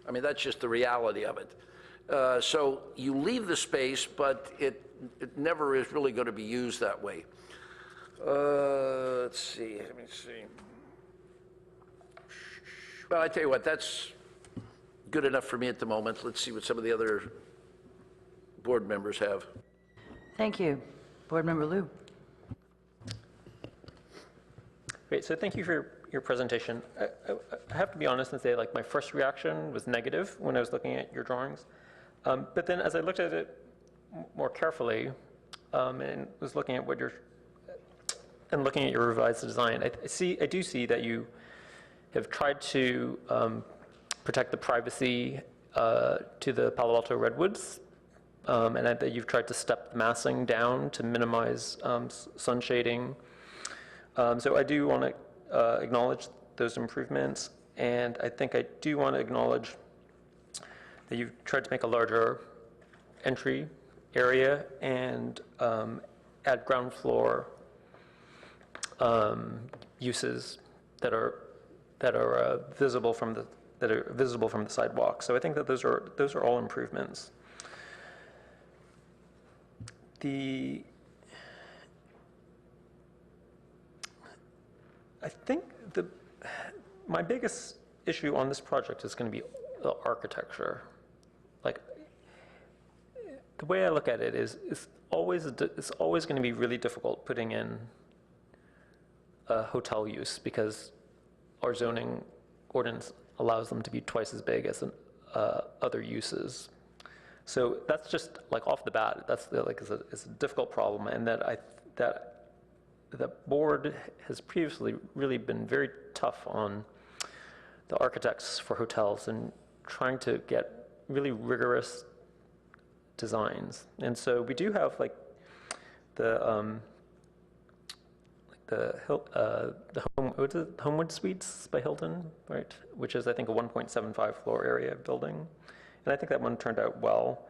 I mean, that's just the reality of it. So you leave the space, but it never is really going to be used that way. Let's see, let me see. Well, I tell you what, that's good enough for me at the moment. Let's see what some of the other board members have. Thank you. Board Member Liu. Great, so thank you for your presentation. I have to be honest and say, like, my first reaction was negative when I was looking at your drawings. But then as I looked at it more carefully and was looking at looking at your revised design, I do see that you have tried to protect the privacy to the Palo Alto redwoods, and that you've tried to step the massing down to minimize sun shading. So I do want to acknowledge those improvements, and I think I do want to acknowledge that you've tried to make a larger entry area and add ground floor uses that are visible from the sidewalk. So I think that those are all improvements. I think my biggest issue on this project is going to be the architecture. Like, the way I look at it is it's always going to be really difficult putting in a hotel use, because our zoning ordinance allows them to be twice as big as other uses. So that's just like off the bat, that's it's a difficult problem, and that the board has previously really been very tough on the architects for hotels and trying to get really rigorous designs. And so we do have like the Homewood Suites by Hilton, right? Which is, I think, a 1.75 floor area building. And I think that one turned out well,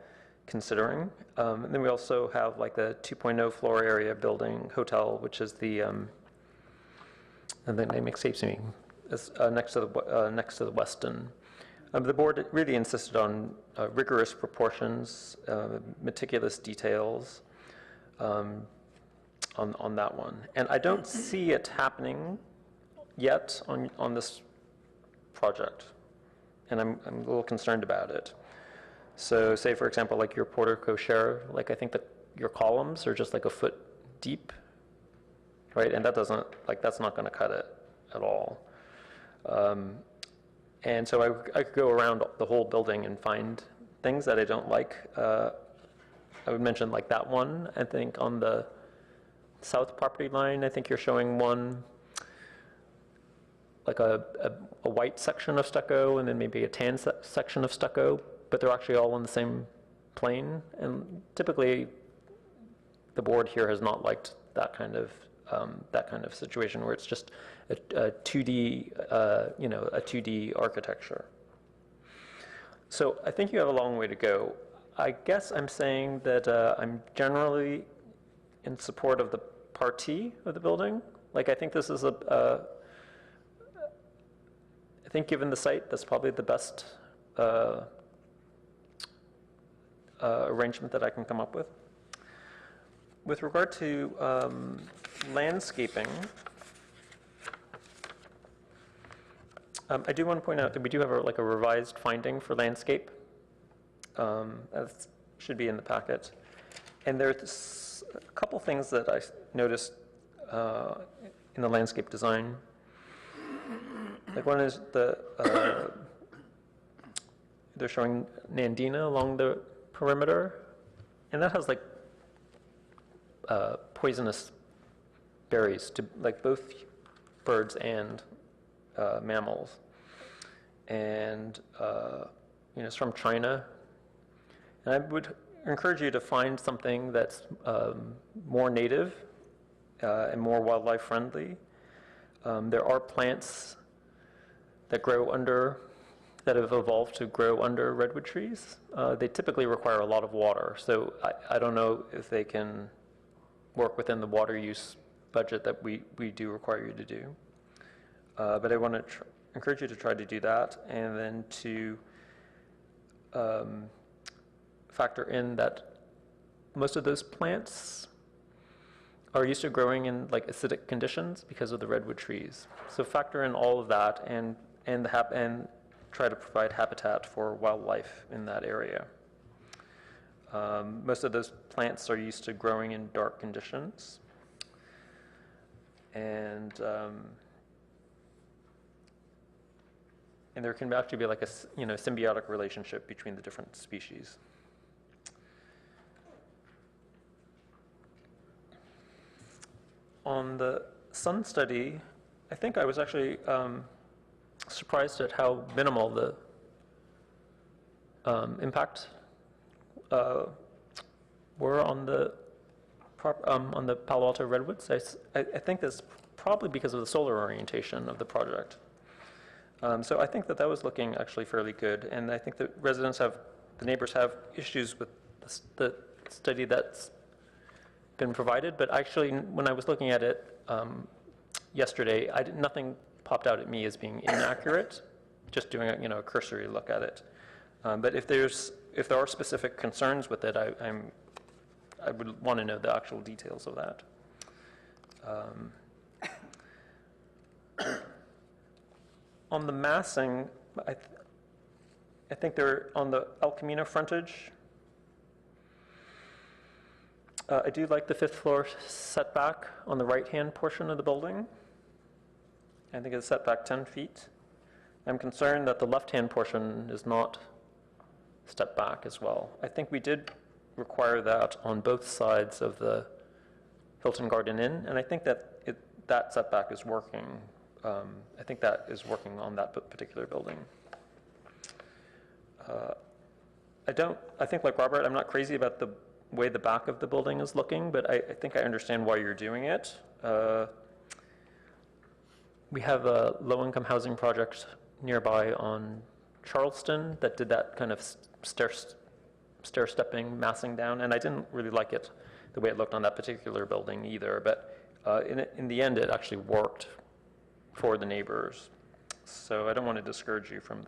considering. And then we also have like the 2.0 floor area building hotel, which is the, and the name escapes me, it's next to the Westin. The board really insisted on rigorous proportions, meticulous details on that one. And I don't see it happening yet on this project. And I'm a little concerned about it. So say, for example, like your portico share, like I think that your columns are just like a foot deep, right? And that doesn't, like that's not going to cut it at all. And so I could go around the whole building and find things that I don't like. I would mention like that one, I think on the south property line, I think you're showing one, like a white section of stucco and then maybe a tan section of stucco, but they're actually all on the same plane. And typically, the board here has not liked that kind of situation where it's just a 2D, a 2D architecture. So I think you have a long way to go. I guess I'm saying that I'm generally in support of the partie of the building. Like I think this is I think given the site, that's probably the best arrangement that I can come up with. With regard to landscaping, I do want to point out that we do have a revised finding for landscape. That should be in the packet. And there's a couple things that I noticed in the landscape design. Like one is they're showing Nandina along the perimeter, and that has like poisonous berries to like both birds and mammals. And it's from China. And I would encourage you to find something that's more native and more wildlife friendly. There are plants that have evolved to grow under redwood trees. They typically require a lot of water, so I don't know if they can work within the water use budget that we do require you to do. But I want to encourage you to try to do that, and then to factor in that most of those plants are used to growing in like acidic conditions because of the redwood trees. So factor in all of that and try to provide habitat for wildlife in that area. Most of those plants are used to growing in dark conditions. And there can actually be like a symbiotic relationship between the different species. On the sun study, I think I was actually surprised at how minimal the impact were on the Palo Alto redwoods. I think that's probably because of the solar orientation of the project. So I think that was looking actually fairly good, and I think the neighbors have issues with the study that's been provided, but actually when I was looking at it yesterday, nothing popped out at me as being inaccurate, just doing a cursory look at it. But if there are specific concerns with it, I would want to know the actual details of that. On the massing, I think they're on the El Camino frontage. I do like the 5th floor setback on the right-hand portion of the building. I think it's set back 10 feet. I'm concerned that the left-hand portion is not stepped back as well. I think we did require that on both sides of the Hilton Garden Inn, and I think that that setback is working. I think that is working on that particular building. I think like Robert, I'm not crazy about the way the back of the building is looking, but I think I understand why you're doing it. We have a low-income housing project nearby on Charleston that did that kind of stair-stepping, massing down, and I didn't really like it, the way it looked on that particular building either, but in the end, it actually worked for the neighbors. So I don't want to discourage you from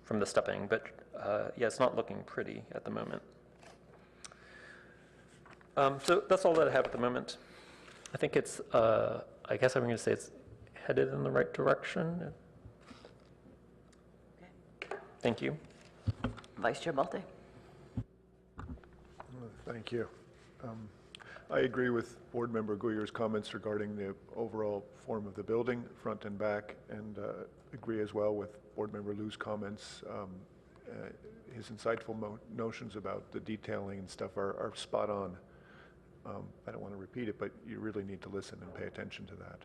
from the stepping, but yeah, it's not looking pretty at the moment. So that's all that I have at the moment. I think it's, I guess I'm going to say it's headed in the right direction. Thank you. Vice Chair Balte. Thank you. I agree with Board Member Guyer's comments regarding the overall form of the building, front and back, and agree as well with Board Member Liu's comments. His insightful notions about the detailing and stuff are spot on. I don't want to repeat it, but you really need to listen and pay attention to that.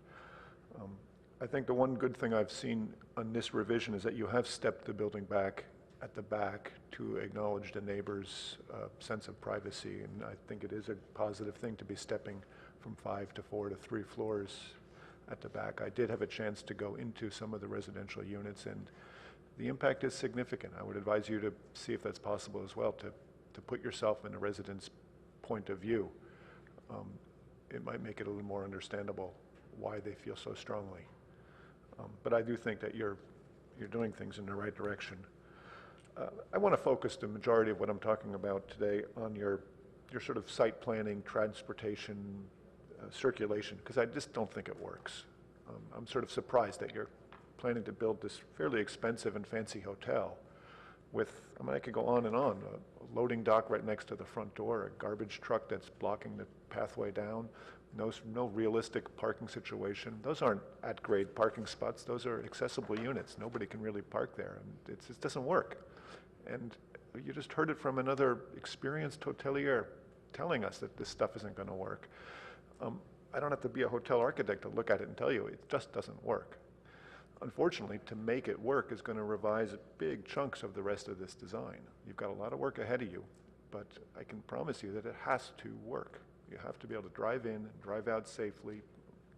I think the one good thing I've seen on this revision is that you have stepped the building back at the back to acknowledge the neighbor's sense of privacy, and I think it is a positive thing to be stepping from 5 to 4 to 3 floors at the back. I did have a chance to go into some of the residential units, and the impact is significant. I would advise you to see if that's possible as well, to put yourself in a resident's point of view. It might make it a little more understandable why they feel so strongly. But I do think that you're doing things in the right direction. I want to focus the majority of what I'm talking about today on your sort of site planning, transportation, circulation, because I just don't think it works. I'm sort of surprised that you're planning to build this fairly expensive and fancy hotel with, I mean, I could go on and on, a loading dock right next to the front door, a garbage truck that's blocking the pathway down, no realistic parking situation. Those aren't at-grade parking spots. Those are accessible units. Nobody can really park there, and it just doesn't work. And you just heard it from another experienced hotelier telling us that this stuff isn't going to work. I don't have to be a hotel architect to look at it and tell you it just doesn't work. Unfortunately, to make it work is going to revise big chunks of the rest of this design. You've got a lot of work ahead of you, but I can promise you that it has to work. You have to be able to drive in, drive out safely,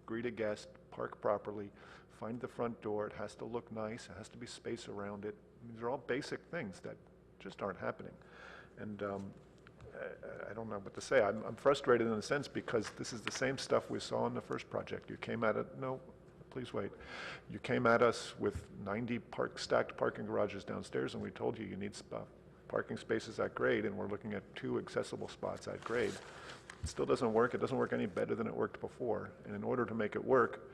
greet a guest, park properly, find the front door. It has to look nice. It has to be space around it. These are all basic things that just aren't happening. And I don't know what to say. I'm frustrated in a sense because this is the same stuff we saw in the first project. You came at it, no, please wait. You came at us with 90 stacked parking garages downstairs, and we told you you need parking spaces at grade, and we're looking at 2 accessible spots at grade. It still doesn't work. It doesn't work any better than it worked before. And in order to make it work,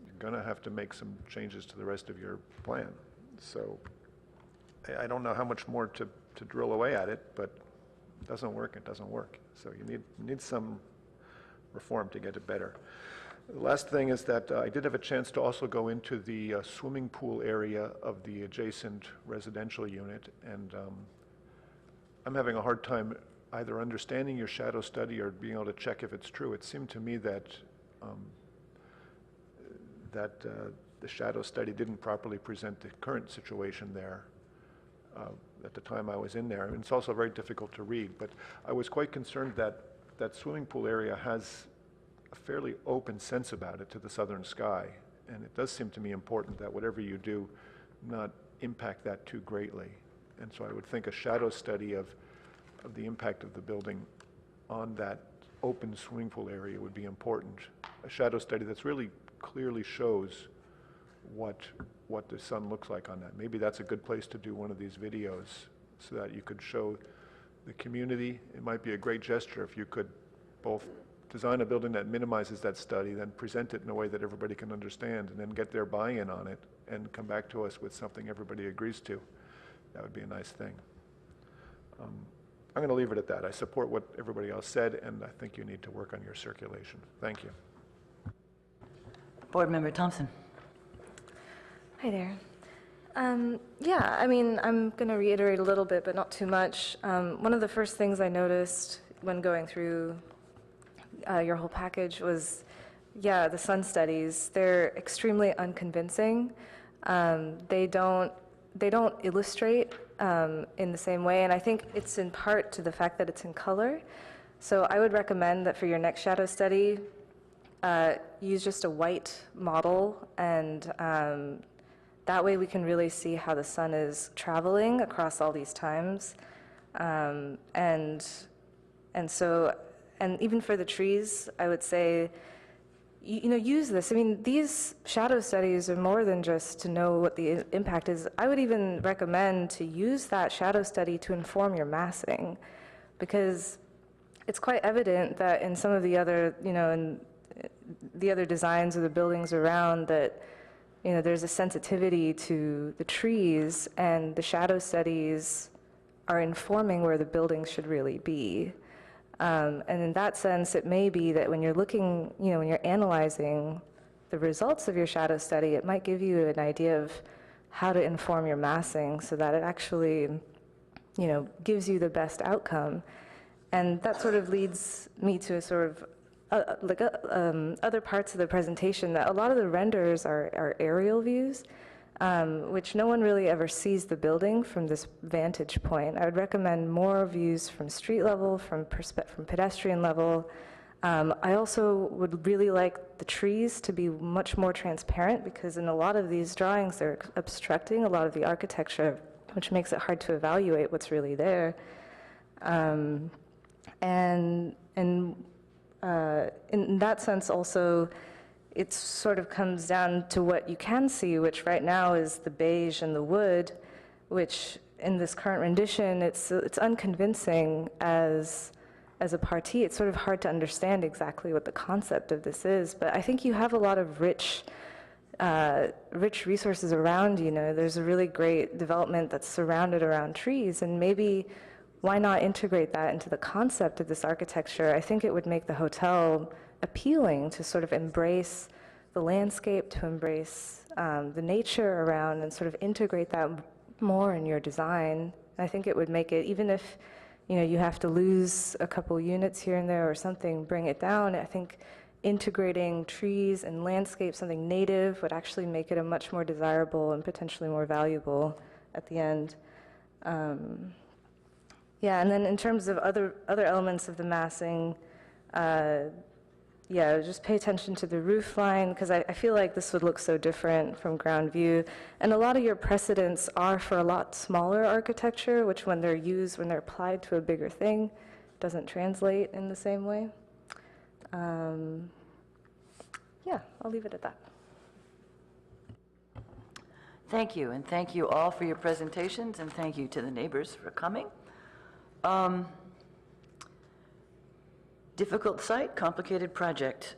you're going to have to make some changes to the rest of your plan. So I don't know how much more to drill away at it, but it doesn't work. It doesn't work. So you need some reform to get it better. The last thing is that I did have a chance to also go into the swimming pool area of the adjacent residential unit, and I'm having a hard time either understanding your shadow study or being able to check if it's true. It seemed to me that the shadow study didn't properly present the current situation there at the time I was in there. And it's also very difficult to read, but I was quite concerned that that swimming pool area has a fairly open sense about it to the southern sky. And it does seem to me important that whatever you do not impact that too greatly. And so I would think a shadow study of the impact of the building on that open swimming pool area would be important. A shadow study that's really clearly shows what the sun looks like on that. Maybe that's a good place to do one of these videos so that you could show the community. It might be a great gesture if you could both design a building that minimizes that study, then present it in a way that everybody can understand, and then get their buy-in on it and come back to us with something everybody agrees to. That would be a nice thing. I'm going to leave it at that. I support what everybody else said, and I think you need to work on your circulation. Thank you. Board Member Thompson. Hi there. Yeah, I mean, I'm going to reiterate a little bit, but not too much. One of the first things I noticed when going through your whole package was, yeah, the sun studies. They're extremely unconvincing. They don't illustrate in the same way, and I think it's in part to the fact that it's in color. So I would recommend that for your next shadow study, use just a white model, and that way we can really see how the sun is traveling across all these times. And so, and even for the trees, I would say, you know, use this. I mean, these shadow studies are more than just to know what the impact is. I would even recommend to use that shadow study to inform your massing, because it's quite evident that in some of the other, you know, in the other designs of the buildings around, that, you know, there's a sensitivity to the trees, and the shadow studies are informing where the buildings should really be. And in that sense, it may be that when you're looking, you know, when you're analyzing the results of your shadow study, it might give you an idea of how to inform your massing so that it actually, you know, gives you the best outcome. And that sort of leads me to a sort of other parts of the presentation, that a lot of the renders are aerial views, which no one really ever sees the building from this vantage point. I would recommend more views from street level, from pedestrian level. I also would really like the trees to be much more transparent, because in a lot of these drawings, they're obstructing a lot of the architecture, which makes it hard to evaluate what's really there. And in that sense also, it sort of comes down to what you can see, which right now is the beige and the wood, which in this current rendition, it's unconvincing as a partie. It's sort of hard to understand exactly what the concept of this is, but I think you have a lot of rich resources around, you know. There's a really great development that's surrounded around trees, and maybe why not integrate that into the concept of this architecture? I think it would make the hotel appealing to sort of embrace the landscape, to embrace the nature around, and sort of integrate that more in your design. I think it would make it, even if, you know, you have to lose a couple units here and there or something, bring it down. I think integrating trees and landscape, something native, would actually make it a much more desirable and potentially more valuable at the end. Yeah, and then in terms of other elements of the massing, yeah, just pay attention to the roof line, because I feel like this would look so different from ground view. And a lot of your precedents are for a lot smaller architecture, which when they're used, when they're applied to a bigger thing, doesn't translate in the same way. Yeah, I'll leave it at that. Thank you, and thank you all for your presentations, and thank you to the neighbors for coming. Difficult site, complicated project.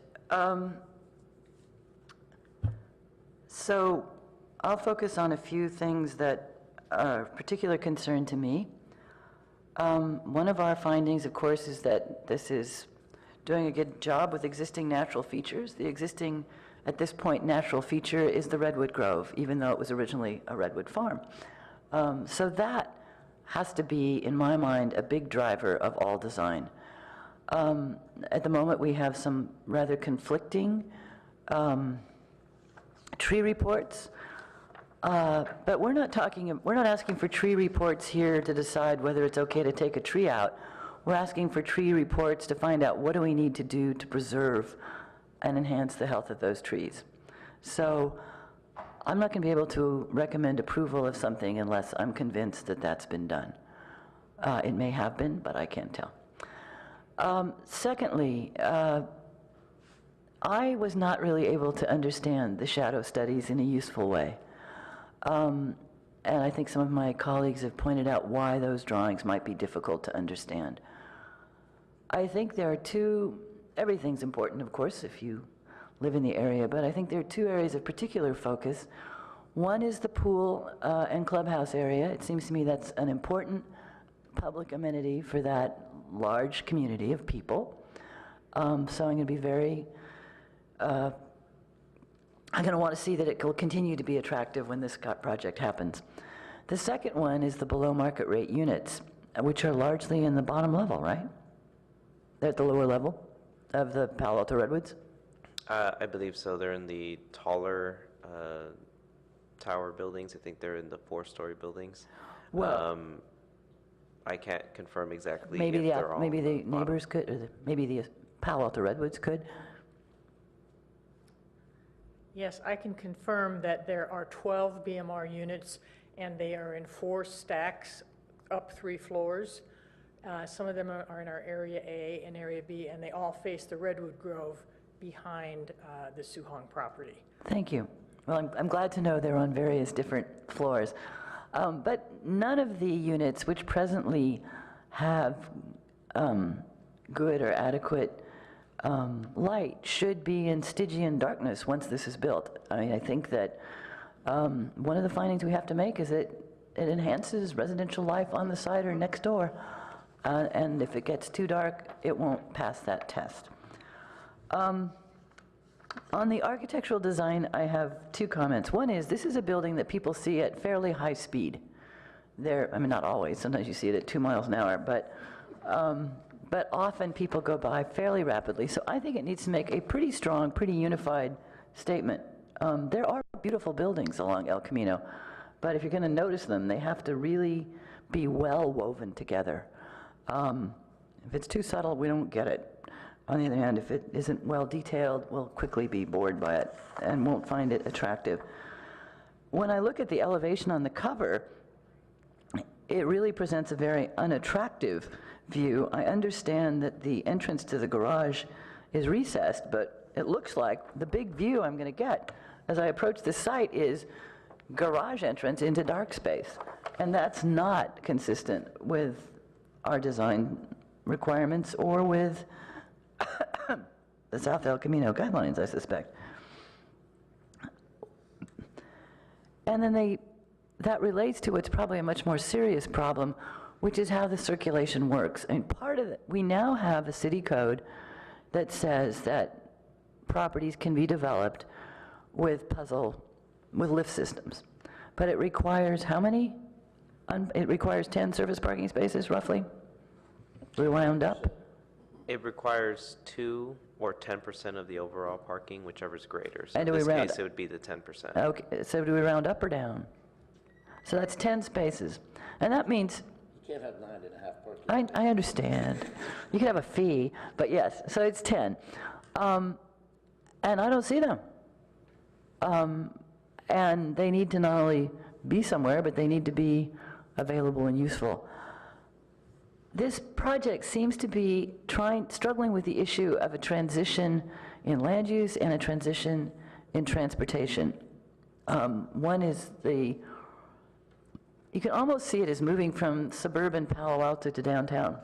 So I'll focus on a few things that are of particular concern to me. One of our findings, of course, is that this is doing a good job with existing natural features. The existing, at this point, natural feature is the redwood grove, even though it was originally a redwood farm. So that has to be, in my mind, a big driver of all design. At the moment, we have some rather conflicting tree reports, but we're not asking for tree reports here to decide whether it's okay to take a tree out. We're asking for tree reports to find out what do we need to do to preserve and enhance the health of those trees. So I'm not going to be able to recommend approval of something unless I'm convinced that that's been done. It may have been, but I can't tell. Secondly, I was not really able to understand the shadow studies in a useful way. And I think some of my colleagues have pointed out why those drawings might be difficult to understand. I think there are everything's important, of course, if you live in the area, but I think there are two areas of particular focus. One is the pool and clubhouse area. It seems to me that's an important public amenity for that large community of people. So I'm going to be very, I'm going to want to see that it will continue to be attractive when this project happens. The second one is the below market rate units, which are largely in the bottom level, right? They're at the lower level of the Palo Alto Redwoods? I believe so. They're in the taller tower buildings. I think they're in the 4-story buildings. Well, I can't confirm exactly maybe if they're all maybe the bottom. neighbors could, or maybe the Palo Alto Redwoods could. Yes, I can confirm that there are 12 BMR units, and they are in 4 stacks up 3 floors. Some of them are in our Area A and Area B, and they all face the Redwood Grove behind the Suhong property. Thank you. Well, I'm glad to know they're on various different floors. But none of the units which presently have good or adequate light should be in Stygian darkness once this is built. I mean, I think that one of the findings we have to make is that it enhances residential life on the site or next door. And if it gets too dark, it won't pass that test. On the architectural design, I have 2 comments. One is, this is a building that people see at fairly high speed. I mean, not always, sometimes you see it at 2 miles an hour, but often people go by fairly rapidly. So I think it needs to make a pretty strong, pretty unified statement. There are beautiful buildings along El Camino, but if you're going to notice them, they have to really be well woven together. If it's too subtle, we don't get it. On the other hand, if it isn't well detailed, we'll quickly be bored by it and won't find it attractive. When I look at the elevation on the cover, it really presents a very unattractive view. I understand that the entrance to the garage is recessed, but it looks like the big view I'm going to get as I approach the site is garage entrance into dark space. And that's not consistent with our design requirements or with the South El Camino guidelines, I suspect. And then that relates to what's probably a much more serious problem, which is how the circulation works. And part of it, we now have a city code that says that properties can be developed with lift systems. But it requires how many? It requires 10 surface parking spaces, roughly, wound up. It requires 2 or 10% of the overall parking, whichever is greater. So And in do we this round case, it would be the 10%. Okay, so do we round up or down? So that's 10 spaces. And that means, You can't have 9.5 parking. I understand. You can have a fee, but yes, so it's 10. And I don't see them. And they need to not only be somewhere, but they need to be available and useful. This project seems to be struggling with the issue of a transition in land use and a transition in transportation. One is you can almost see it as moving from suburban Palo Alto to downtown.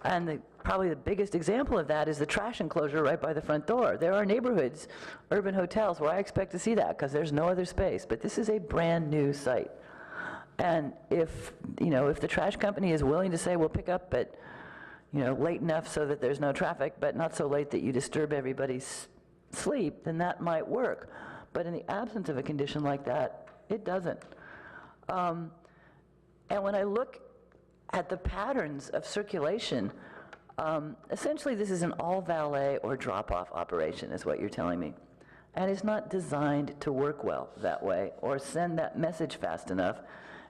And probably the biggest example of that is the trash enclosure right by the front door. There are neighborhoods, urban hotels, where I expect to see that because there's no other space. But this is a brand new site. And if the trash company is willing to say, we'll pick up at, late enough so that there's no traffic, but not so late that you disturb everybody's sleep, then that might work. But in the absence of a condition like that, it doesn't. And when I look at the patterns of circulation, essentially this is an all-valet or drop-off operation, is what you're telling me. And it's not designed to work well that way or send that message fast enough.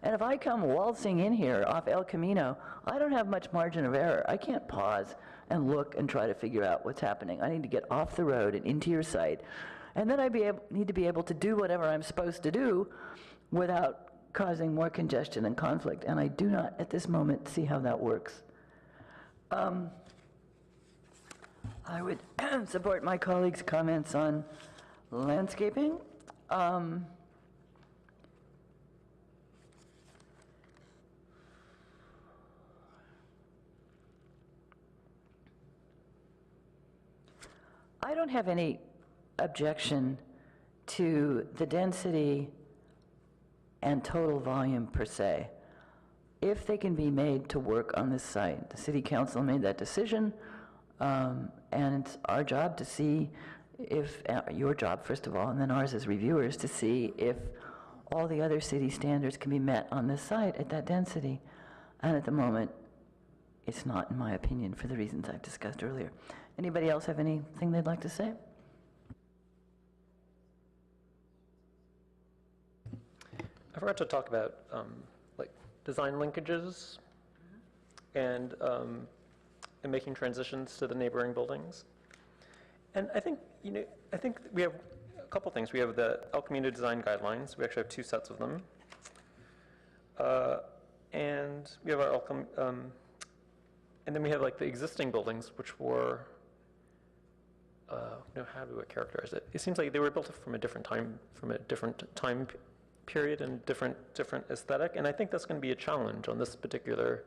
And if I come waltzing in here off El Camino, I don't have much margin of error. I can't pause and look and try to figure out what's happening. I need to get off the road and into your site. And then I need to be able to do whatever I'm supposed to do without causing more congestion and conflict. And I do not, at this moment, see how that works. I would support my colleagues' comments on landscaping. I don't have any objection to the density and total volume per se, if they can be made to work on this site. The City Council made that decision, and it's our job to see if, your job first of all, and then ours as reviewers, to see if all the other city standards can be met on this site at that density. And at the moment, it's not, in my opinion, for the reasons I've discussed earlier. Anybody else have anything they'd like to say? I forgot to talk about design linkages and making transitions to the neighboring buildings. And I think, I think we have a couple things. We have the El Camino Design Guidelines. We actually have 2 sets of them. And we have our and then we have like the existing buildings, which were, how do I characterize it? It seems like they were built from a different time period and different aesthetic, and I think that's going to be a challenge on this particular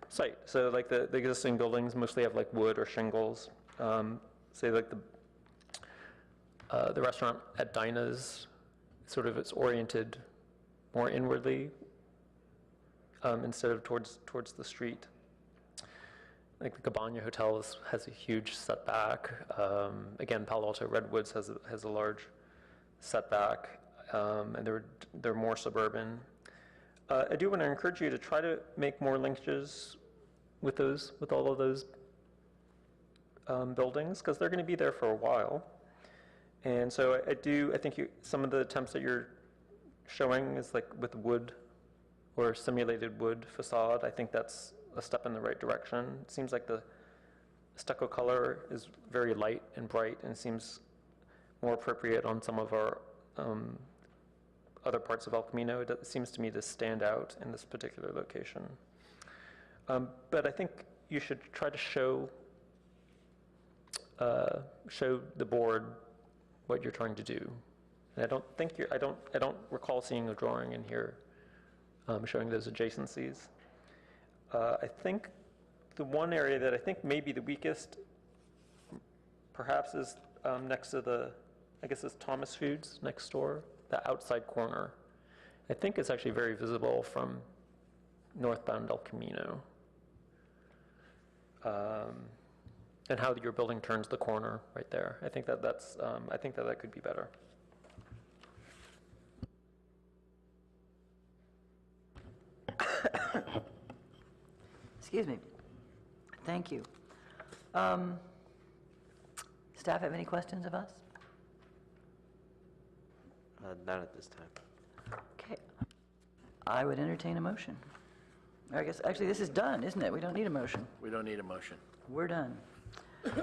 site. So like the existing buildings mostly have like wood or shingles. Say like the restaurant at Dinah's, it's oriented more inwardly instead of towards the street. Like the Cabana Hotel has a huge setback. Again, Palo Alto Redwoods has a large setback, and they're more suburban. I do want to encourage you to try to make more linkages with all of those buildings, because they're going to be there for a while. And so I think some of the attempts that you're showing is like with wood or simulated wood facade. I think that's a step in the right direction. It seems like the stucco color is very light and bright and seems more appropriate on some of our other parts of El Camino. It seems to me to stand out in this particular location. But I think you should try to show the board what you're trying to do. And I don't recall seeing a drawing in here showing those adjacencies. I think the one area that I think may be the weakest, perhaps, is next to it's Thomas Foods next door, the outside corner. I think it's actually very visible from northbound El Camino. And how your building turns the corner right there. I think that could be better. Excuse me. Thank you. Staff have any questions of us? Not at this time. Okay. I would entertain a motion. I guess, actually, this is done, isn't it? We don't need a motion. We don't need a motion. We're done.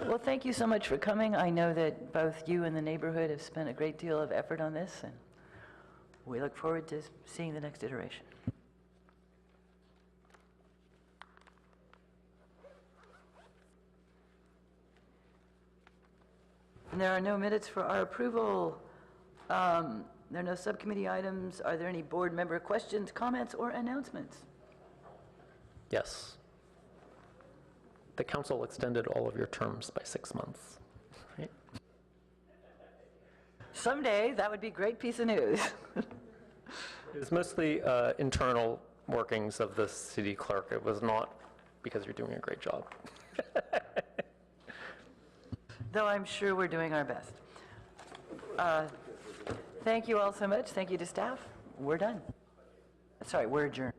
Well, thank you so much for coming. I know that both you and the neighborhood have spent a great deal of effort on this, and we look forward to seeing the next iteration. And there are no minutes for our approval. There are no subcommittee items. Are there any board member questions, comments, or announcements? Yes. The council extended all of your terms by 6 months, right? Someday, that would be a great piece of news. It was mostly internal workings of the city clerk. It was not because you're doing a great job. Though I'm sure we're doing our best. Thank you all so much. Thank you to staff. We're done. Sorry, we're adjourned.